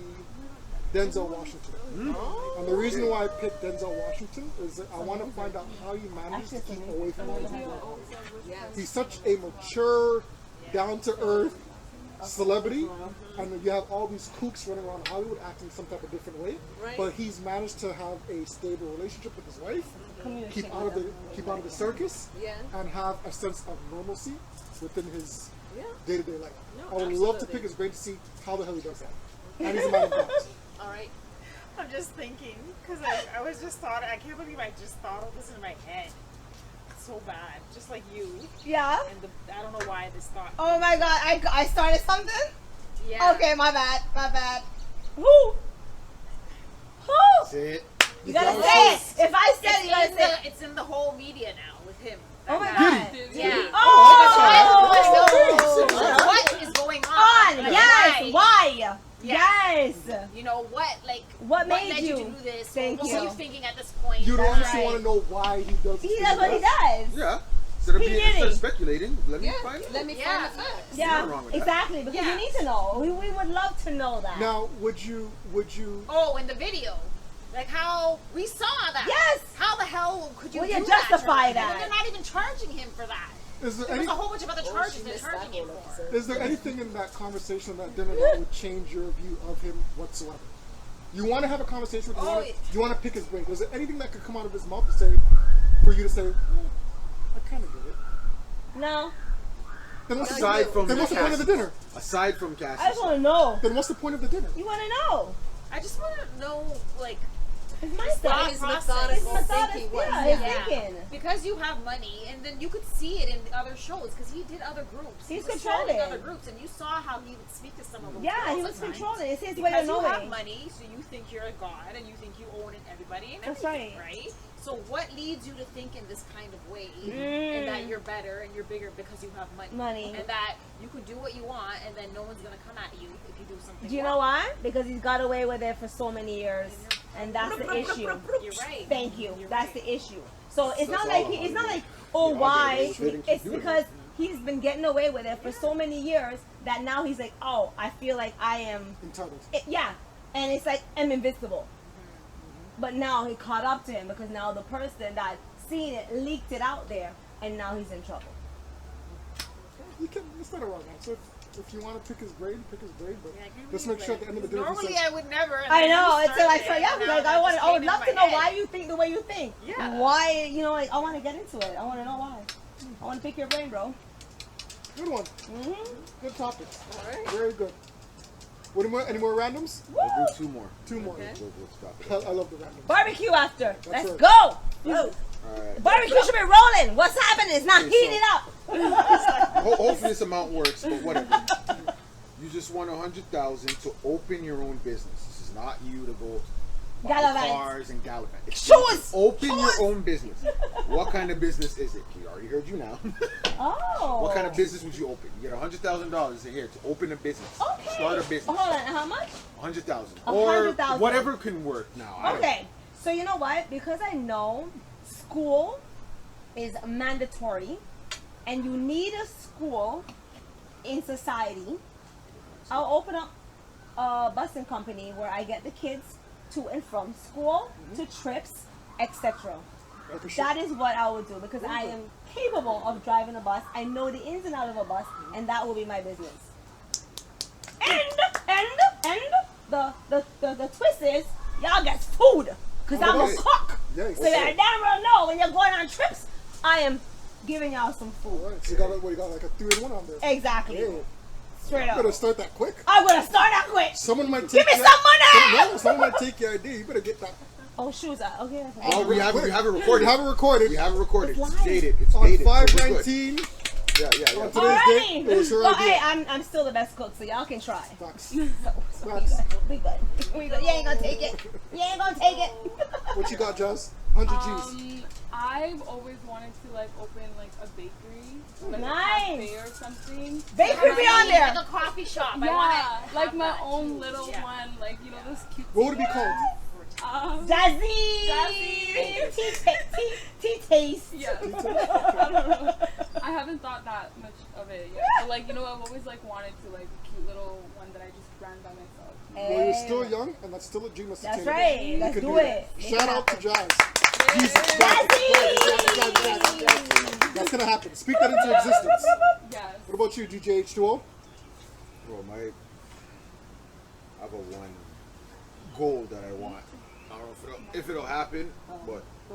Denzel Washington. And the reason why I picked Denzel Washington is that I want to find out how he managed to keep away from all the people. Yes. He's such a mature, down-to-earth celebrity, and you have all these kooks running around Hollywood acting some type of different way. Right. But he's managed to have a stable relationship with his wife, Communicate keep out of the circus, Yeah. and have a sense of normalcy within his Yeah. day-to-day life. No, I would love to absolutely. pick his brain to see how the hell he does that. And he's a man of God. All right. I'm just thinking, because I was just thought, I can't believe I just thought of this in my head. It's so bad. Just like you. Yeah. And I don't know why this thought. Oh my god, I started something? Yeah. Okay, my bad. Who? Say it. You gotta say it. If I said it, you gotta It's, say it. it's in the whole media now with him. Oh my That god. guy. Yeah. Oh! What is going on? On! Like, Yes! Why? Yeah. Yes! You know what? Like, What made led you? to do this? Thank what you. were you thinking at this point? You'd That's honestly right. want to know why he does He does what he does. Yeah. Instead of He being did instead of it. speculating, let me Yeah. find out. Let me Yeah. find the facts. Yeah, wrong with that. exactly. Because Yeah. you need to know. We would love to know that. Now, would you? Oh, in the video. Like how we saw that. Yes. How the hell could you Will do you that? justify And that? they're not even charging him for that. Is there There any? was a whole bunch of other charges she they're missed charging that him whole for. episode. Is there anything in that conversation that dinner that would change your view of him whatsoever? You want to have a conversation with him. You want to pick his brain. Is there anything that could come out of his mouth to say, for you to say, I kind of get it. No. Then what's, Aside from then what's the point of the dinner? Aside from Cassie. I just want to know. Then what's the point of the dinner? You want to know. I just want to know, like, It's my What stuff. his process. methodical It's thinking was. yeah, his Yeah. thinking. because you have money, and then you could see it in the other shows because he did other groups. He's was showing controlling. other groups, and you saw how he would speak to some of them. Yeah, he girls was at times. controlling. It's his way Because of you have knowing. money, so you think you're a god, and you think you own everybody and That's everything, right? So what leads you to think in this kind of way, and that you're better and you're bigger because you have money, Money. and that you could do what you want, and then no one's gonna come at you if you do something. Do you know why? Because he's got away with it for so many years, and that's the issue. You're right. Thank you. You're That's right. the issue. So it's That's not like all it's not like Hollywood. oh Yeah, why? they keep It's doing because it. he's been getting away with it for so many years that now he's like, oh, I feel like I am. Entitled. Yeah, and it's like I'm invincible. But now he caught up to him because now the person that seen it leaked it out there, and now he's in trouble. It's not a wrong answer. If you want to pick his brain, pick his brain. But Yeah, I can't let's believe make sure it. at the end of the dinner he Normally says, I would never. and I then know. you It's like started so it, yeah. and now Like that I would just came would in love my to know head. why you think the way you think. Yeah. Why like I want to get into it. I want to know why. I want to pick your brain, bro. good one. Mm-hmm. Good topics. All right. Very good. What any more randoms? I'll do two more. Two more. Okay. We'll stop it. I love the randoms. Barbecue after. Let's right. go. Alright. Barbecue should be rolling. What's happening? It's not Okay, heating so- up. Hopefully this amount works, but whatever. You just want 100,000 to open your own business. This is not you to go buy Gallivant. cars and gallivant. It's Show you to us. Open Show your us. own business. What kind of business is it? We already heard you now. Oh. What kind of business would you open? You get $100,000 a year to open a business. Okay. Start a business. Hold on. How much? 100,000 or 100,000. whatever can work now. I don't Okay. So you know what? Because I know school is mandatory, and you need a school in society. I'll open up a busing company where I get the kids to and from school, to trips, etc. Like a ship. That is what I would do because I am capable of driving a bus. I know the ins and outs of a bus, and that will be my business. And the twist is y'all get food because I'm a cook. Yes. So you never know when you're going on trips. I am giving y'all some food. All right, so you got like a 3-in-1 on there. Exactly. Yeah. Straight You up. better start that quick. I'm gonna start that quick. Someone might Give take me your- some money. Someone might take your idea. You better get that. Oh shoes. Okay. Oh, we have it recorded. We have it recorded. We have it recorded. It's It's live. dated. It's On dated. So we're good. 5/19. Yeah. On today's Alrighty. date, it was her Well, idea. hey, I'm still the best cook, so y'all can try. Facts. So we good. We good. You ain't gonna take it. You ain't gonna take it. What you got, Jazz? 100 G's. I've always wanted to like open like a bakery, like Nice. a cafe or something. Bakery be on there. Like a coffee shop. I Yeah, want like my own little Yeah. one, like you know those cute. What would it be called? Jazzy. Jazzy. Tea taste. Yeah. I don't know. I haven't thought that much of it yet. But like you know, I've always like wanted to like a cute little one that I just ran by myself. Well, you're still young, and that's still a dream. That's That's attainable. right. You Let's can do that. it. Shout out to Jazz. Jesus, Jazzy. That's gonna happen. Speak that into existence. Yes. What about you, DJ H2O? Bro, I have a one goal that I want. I don't know if it'll happen, but I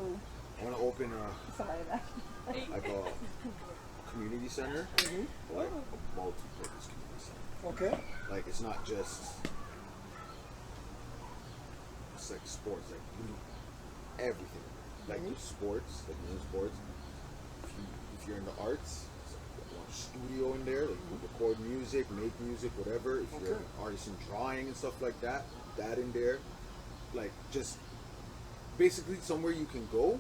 want to open Somebody that. like a community center, like a multi-purpose community center. Okay. Like it's not just it's like sports, like you do everything. Like there's sports, like you know sports. If you're in the arts, it's like you want a studio in there, like you record music, make music, whatever. If you're an artist in drawing and stuff like that, that in there. Like just basically somewhere you can go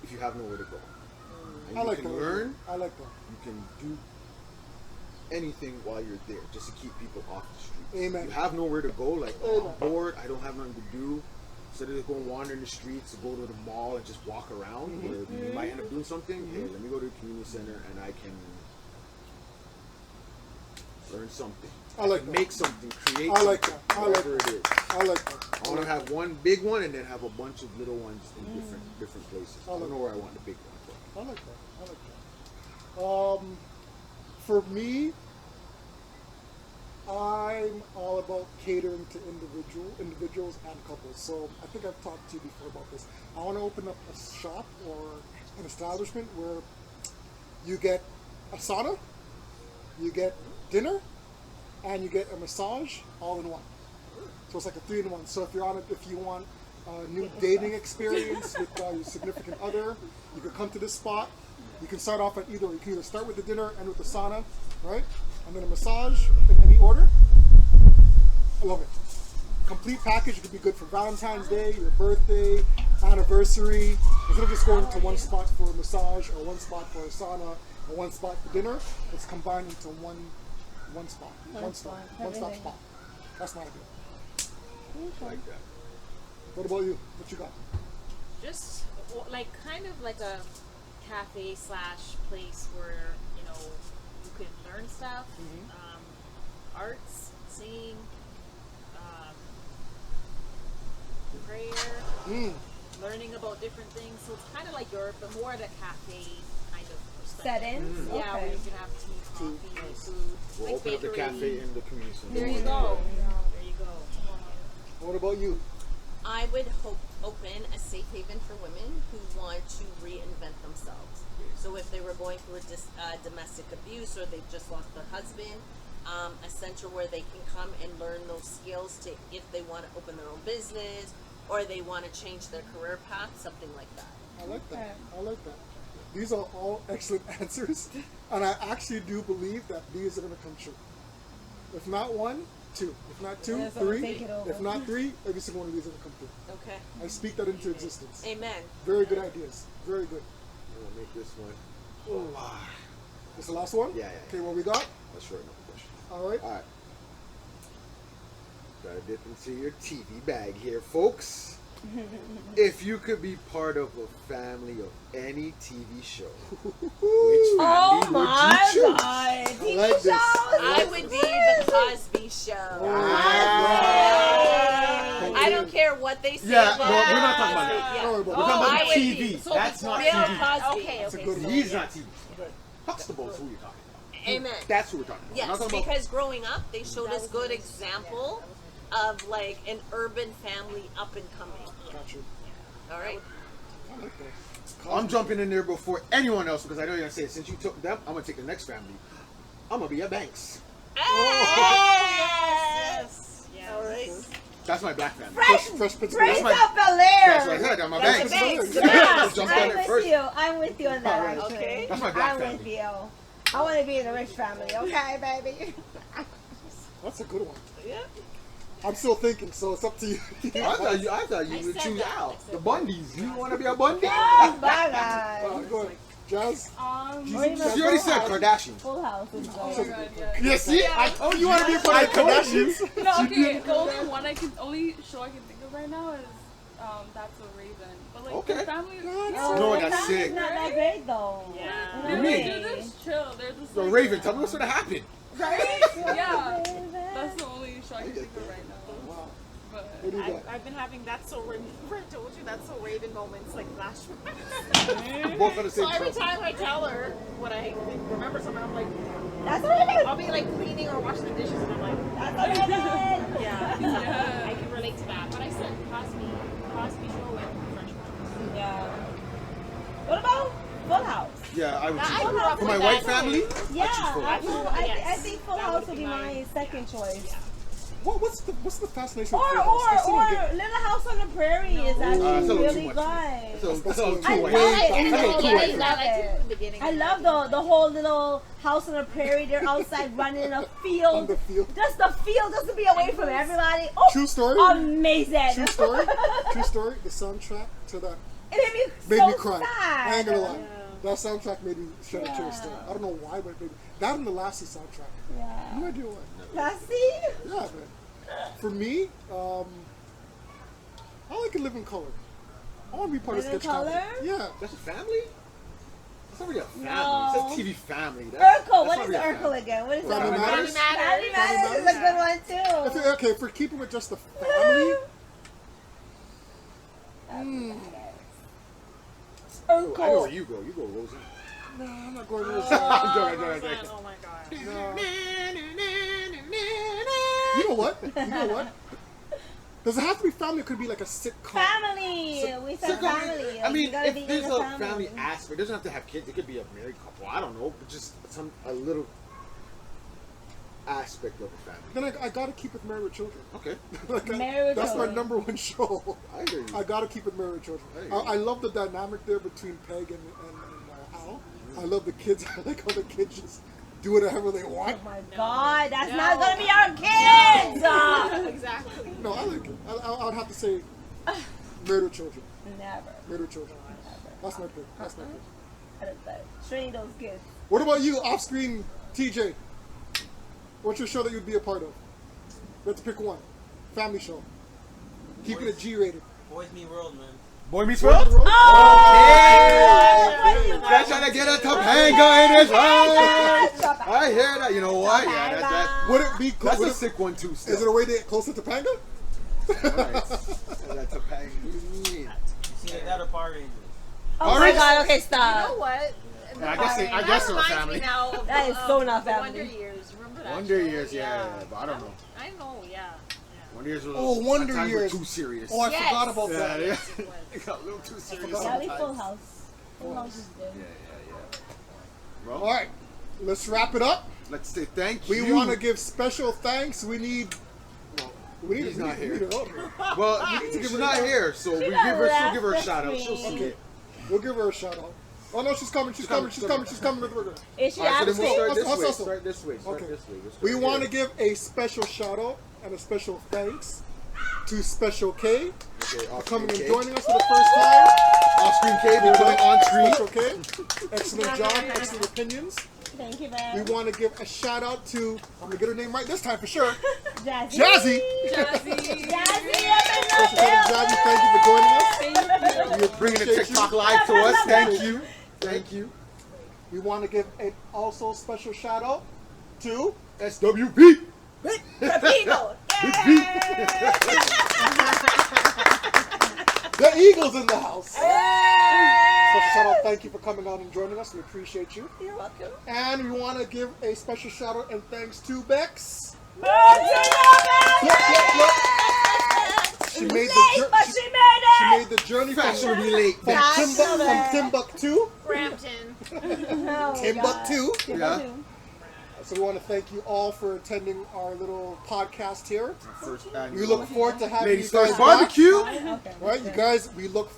if you have nowhere to go. And I you like can that. learn, I like that. you can do anything while you're there just to keep people off the streets. Amen. You have nowhere to go, like oh, I'm bored, I don't have nothing to do. Instead of just going wandering the streets, to go to the mall and just walk around, where you might end up doing something. Hey, let me go to the community center and I can learn something. I like can that. make something, create I like something, that. I like whatever that. it is. I like that. I want to have one big one and then have a bunch of little ones in different places. I don't know where I want the big one, but I like that. I like that. For me, I'm all about catering to individuals and couples. So I think I've talked to you before about this. I want to open up a shop or an establishment where you get a sauna, you get dinner, and you get a massage all in one. So it's like a 3-in-1. So if you want a new dating experience with your significant other, you can come to this spot. You can start off at either. You can either start with the dinner and with the sauna, right? And then a massage in any order. I love it. Complete package. It could be good for Valentine's Day, your birthday, anniversary. Instead of just going to one spot for a massage or one spot for a sauna or one spot for dinner, it's combined into one spot. One stop spot. That's my idea. I like that. What about you? What you got? Just like kind of like a cafe / place where you know you can learn stuff, arts, singing, prayer, learning about different things. So it's kind of like Europe, but more the cafe kind of perspective. Settings? Yeah, Okay. where you can have tea, coffee, food, We'll like open up the bakery. cafe in the community center. There you go. There you go. What about you? I would open a safe haven for women who want to reinvent themselves. So if they were going through domestic abuse or they've just lost their husband, a center where they can come and learn those skills to if they want to open their own business or they want to change their career path, something like that. I like that. I like that. These are all excellent answers, and I actually do believe that these are going to come true. If not one, two. If not two, Yeah, so we'll three. take it over. If not three, every single one of these are going to come true. Okay. I speak that into existence. Amen. Very good ideas. Very good. I'm gonna make this one. This the last one? Yeah. Okay, what we got? Let's shorten up the question. All right. Alright. Gotta dip into your TV bag here, folks. If you could be part of a family of any TV show, which Oh family would my you choose? god! I like this. I would be the Cosby Show. I what they say Yeah, about well, we're not talking about Yeah. that. Don't worry about We're that. talking I about would TV. be- That's not Bill TV. Cosby. Okay, That's a okay. good one. He's not TV. Huxtable's who you're talking about. Amen. That's who we're talking about. Yes, We're not talking about because growing up, they showed us good example of like an urban family up and coming. Got you. All right. I like that. I'm jumping in there before anyone else because I know you're gonna say it. Since you took them, I'm gonna take the next family. I'm gonna be a Banks. Yes. All right. That's my black family. Fresh Prince of Praise Bel-Air. up Bel That's what I Air. said. I'm my That's Banks. my Banks. Yes, Jumped on I'm it with first. you. I'm with you on that. Alright. Actually. Okay. That's my black I'm family. with you. I want to be in the rich family. Okay, baby. That's a good one. Yeah. I'm still thinking, so it's up to you. I thought you would said choose that. Al. The Bundys. You want to be a Bundy? Oh my God. Go ahead. Jazz? Or even She already said Full House. Kardashian. Full House is Oh good. my god, yeah. Yeah, see? Oh, you want to be a part of the Kardashians? No, okay, the only show I can think of right now is That's So Raven. But like Okay. the family Oh, No, the that's family's sick. not that great though. Yeah. In What a do you way. mean? They're just chill. They're just So like, Raven, tell me what's gonna happen. right? Yeah. Baby. That's the only show I can think of right now. Wow. But What do you got? I've been having That's So Raven. I told you That's So Raven moments, like flashbacks. Both on the So same every show. time I tell her when I remember something, I'm like, That's what it is. I'll be like cleaning or washing the dishes, and I'm like, That's what it is. yeah, yeah. I can relate to that. But I said Cosby Show and Fresh Prince. Yeah. What about Full House? Yeah, I would I choose grew that. up For with my white that. family, Yeah, Full House. I think Full That House would would be be my mine. second choice. What's the fascination Or with Full House? I still don't get it. Little House on the Prairie is it's a actually little really too good. much. So that's a little I too love white. it. That's a little too I white. love it. I love the whole little house on the prairie. They're outside running in a On field. the field. Just the field, just to be away from everybody. Oh, True story? amazing. True story. True story. The soundtrack to that It made so me cry. sad. I ain't gonna lie. That soundtrack made me shed a tear Yeah. still. I don't know why, but maybe that and the Lassie soundtrack. Yeah. No idea why. Lassie? Yeah, man. For me, I like to live in color. I want to be part of Live in sketch comedy. color? Yeah. That's a family? That's not really a family. No. It's a TV family. Urkel. What not is really a Urkel family. again? What is Family Urkel? Matters? Family Family Matters is a good one too. Okay, if we're keeping with just the family, I know where Urkel. you go. You go, Rosie. no, I'm not going to this. I'm joking, I'm joking. Oh my god. You know what? You know what? Does it have to be family? It could be like a sitcom. Family. We said family. I Like, mean, you gotta be if in there's the a family aspect, it doesn't have to have kids. It could be a married couple. I don't know, but just a little aspect of a family. Then I gotta keep it Married with Children. Okay, Like, Married with that's Children. my number one show. I hear you. I gotta keep it Married with Children. There you go. I love the dynamic there between Peg and Al. I love the kids. I like how the kids just do whatever they want. Oh my God, that's not gonna be our kids. Exactly. No, I like it. I would have to say Married with Children. Never. Married with Children. That's my pick. That's my pick. I don't know. Train those kids. What about you, off-screen TJ? What's your show that you'd be a part of? Let's pick one. Family show. Keeping it G-rated. Boys Meet World, man. Boy Meets World. Oh! That's trying to get a Topanga in his life. I hear that. You know what? Yeah, that Would it be that's would a it- sick one too. Still. Is it a way to get closer to Topanga? Alright. That Topanga. You see that or Power Rangers? Oh my Alright. God, okay, You stop. know what? Yeah, I guess they're a family. Now of That is so not the family. Wonder Years. Remember that? Wonder show? Years, yeah, but I don't know. I know, yeah. Wonder Years was Oh, Wonder at times were Years. too serious. Oh, I Yes. forgot about yeah, that. yeah. It got a little too serious. Yeah, we sometimes. Full House. Full House is good. Well, All right, let's wrap it up. let's say thank We you. want to give special thanks. We need. He's not here. We need an order. Well, she's not here, so we got she'll give her a left shout out. the She'll see screen. it. We'll give her a shout out. Oh no, she's coming. She's coming. She's coming. She's coming with the burger. Is she All right, so then we'll actually? start this Let's way. hustle. Start this way. Start Okay. this way. We'll start We here. want to give a special shout out and a special thanks to Special K Okay, for coming and K. joining us for the first time. Off-screen K, becoming on-screen. Special K, excellent job, excellent opinions. Thank you, We man. want to give a shout out to, I'm gonna get her name right this time for sure. Jazzy. Jazzy. Jazzy, Special shout out to Jazzy. Thank you for joining us. We Bringing the appreciate TikTok you. live to us. Thank you. Thank you. We want to give an also special shout out to SWP. The people. Yay! The Eagles in the house. Special shout out, thank you for coming out and joining us. We appreciate you. You're welcome. And we want to give a special shout out and thanks to Bex. She made the journey Fashionably late. from Timbuktu. Brampton. Timbuktu. Yeah. So we want to thank you all for attending our little podcast here. First We annual look forward to having Ladies you guys First back. Barbecue. Right, you guys, we look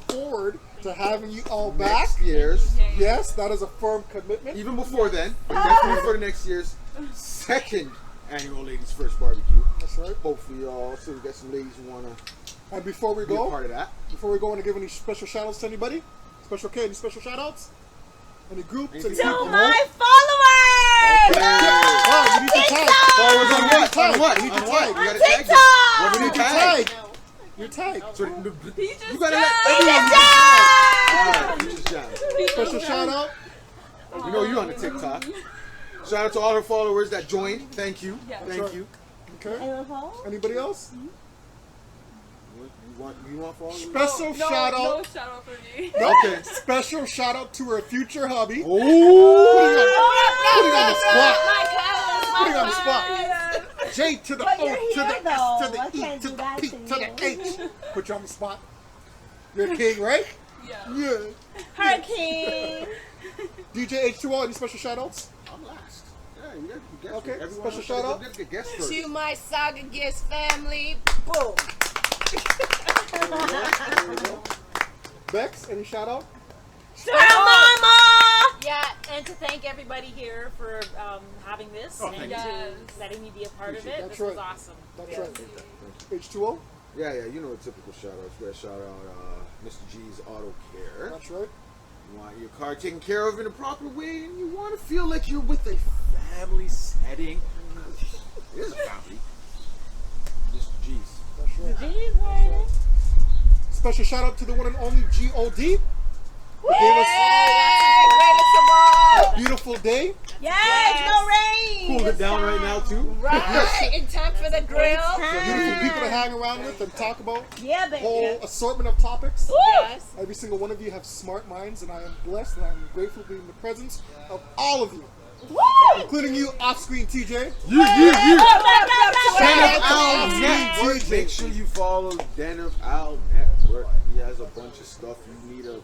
forward to having you all back. Next year's. Yes, that is a firm commitment. Even before then, but definitely for the next year's second annual Ladies First Barbecue. That's right. Hopefully, also we got some ladies who want to And before we be a go, part of that. I want to give any special shout outs to anybody? Special K, any special shout outs? Any groups? Any To people? To my followers! Okay. Oh, we need to tag. Followers on what? Tag. On what? We need to On what? tag. You gotta tag them. TikTok! What We do you need to tag? tag. You're tagged. So you gotta let everyone. Special Special shout out. You know you on the TikTok. Shout out to all our followers that joined. Thank you. Thank you. Okay. Anybody else? You want followers? Special shout out. No shout out for me. Okay. Special shout out to her future hubby. Ooh. Putting on the spot. Putting on the spot. J to the But O you're to here, the S though. to the I E can't to do the that P to to the you. H. Put you on the spot. You're a king, right? Yeah. Yeah. Hurricane. DJ H2O, any special shout outs? I'm last. Yeah, you gotta guess. Okay, Everyone special else shout gotta out. get guess first. To my Saga Gifts family. Boom. Bex, any shout out? To her mama. Yeah, and to thank everybody here for having this and thank you. to letting me be a part of it. That's This was right. awesome. That's right. H2O? Yeah, you know the typical shout outs. We gotta shout out Mr. G's Auto Care. That's right. You want your car taken care of in a proper way, and you want to feel like you're with a family setting. It is a family. Mr. G's. That's right. Jeez, man. Special shout out to the one and only G.O.D. who gave us Greatest of all. a beautiful day. Yes, no rain. Cooled it down right now, too. Right. In time for the grill. Beautiful people to hang around with and talk about Yeah, a baby. whole assortment of topics. Yes. Every single one of you have smart minds, and I am blessed and I'm grateful to be in the presence of all of you, Woo! including you, off-screen TJ. You. Blah, Den blah, of blah, blah, Owl blah. Network. Make sure you follow Den of Owl Network. He has a bunch of stuff. You need a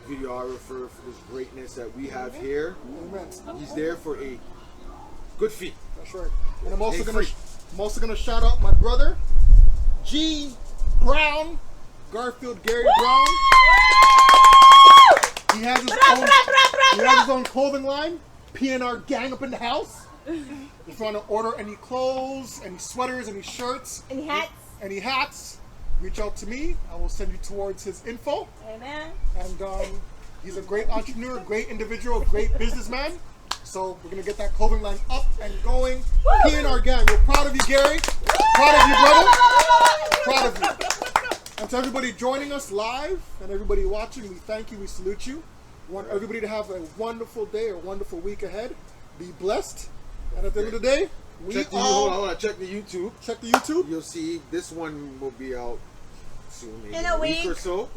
videographer for this greatness that we have here. Amen. He's there for a good fee. That's right. And I'm also Hey, gonna free. shout out my brother, G. Brown, Garfield Gary Brown. He has his own clothing line. PNR gang up in the house. If you want to order any clothes, any sweaters, any shirts, Any hats? any hats, reach out to me. I will send you towards his info. Amen. And he's a great entrepreneur, great individual, great businessman. So we're gonna get that clothing line up and going. PNR gang, we're proud of you, Gary. Proud of you, brother. Proud of you. And to everybody joining us live and everybody watching, we thank you, we salute you. We want everybody to have a wonderful day, a wonderful week ahead. Be blessed. And at the end of the day, we Check the all hold on, check the YouTube. check the YouTube. You'll see this one will be out soon, maybe In a week. or so.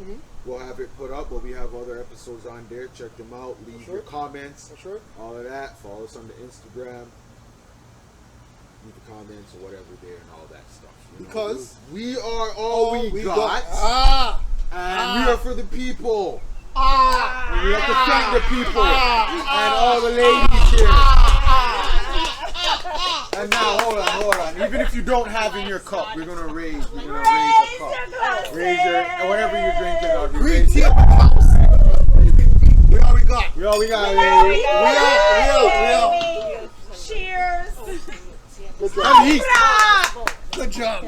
We'll have it put up, but we have other episodes on there. Check them out. Leave Sure. your comments. That's right. All of that. Follow us on the Instagram. Leave the comments or whatever there and all that stuff. You know, Because we are all we got. Ah! And we are for the people. Ah! And we have to thank the people and all the ladies here. And now, hold on. Even if you don't have in your cup, we're gonna raise a cup. Raise your, and whatever you're drinking, I'll be Green raising. tea up in the house. We all we got. We all we got, We out. Cheers. Good ladies. job. Good job.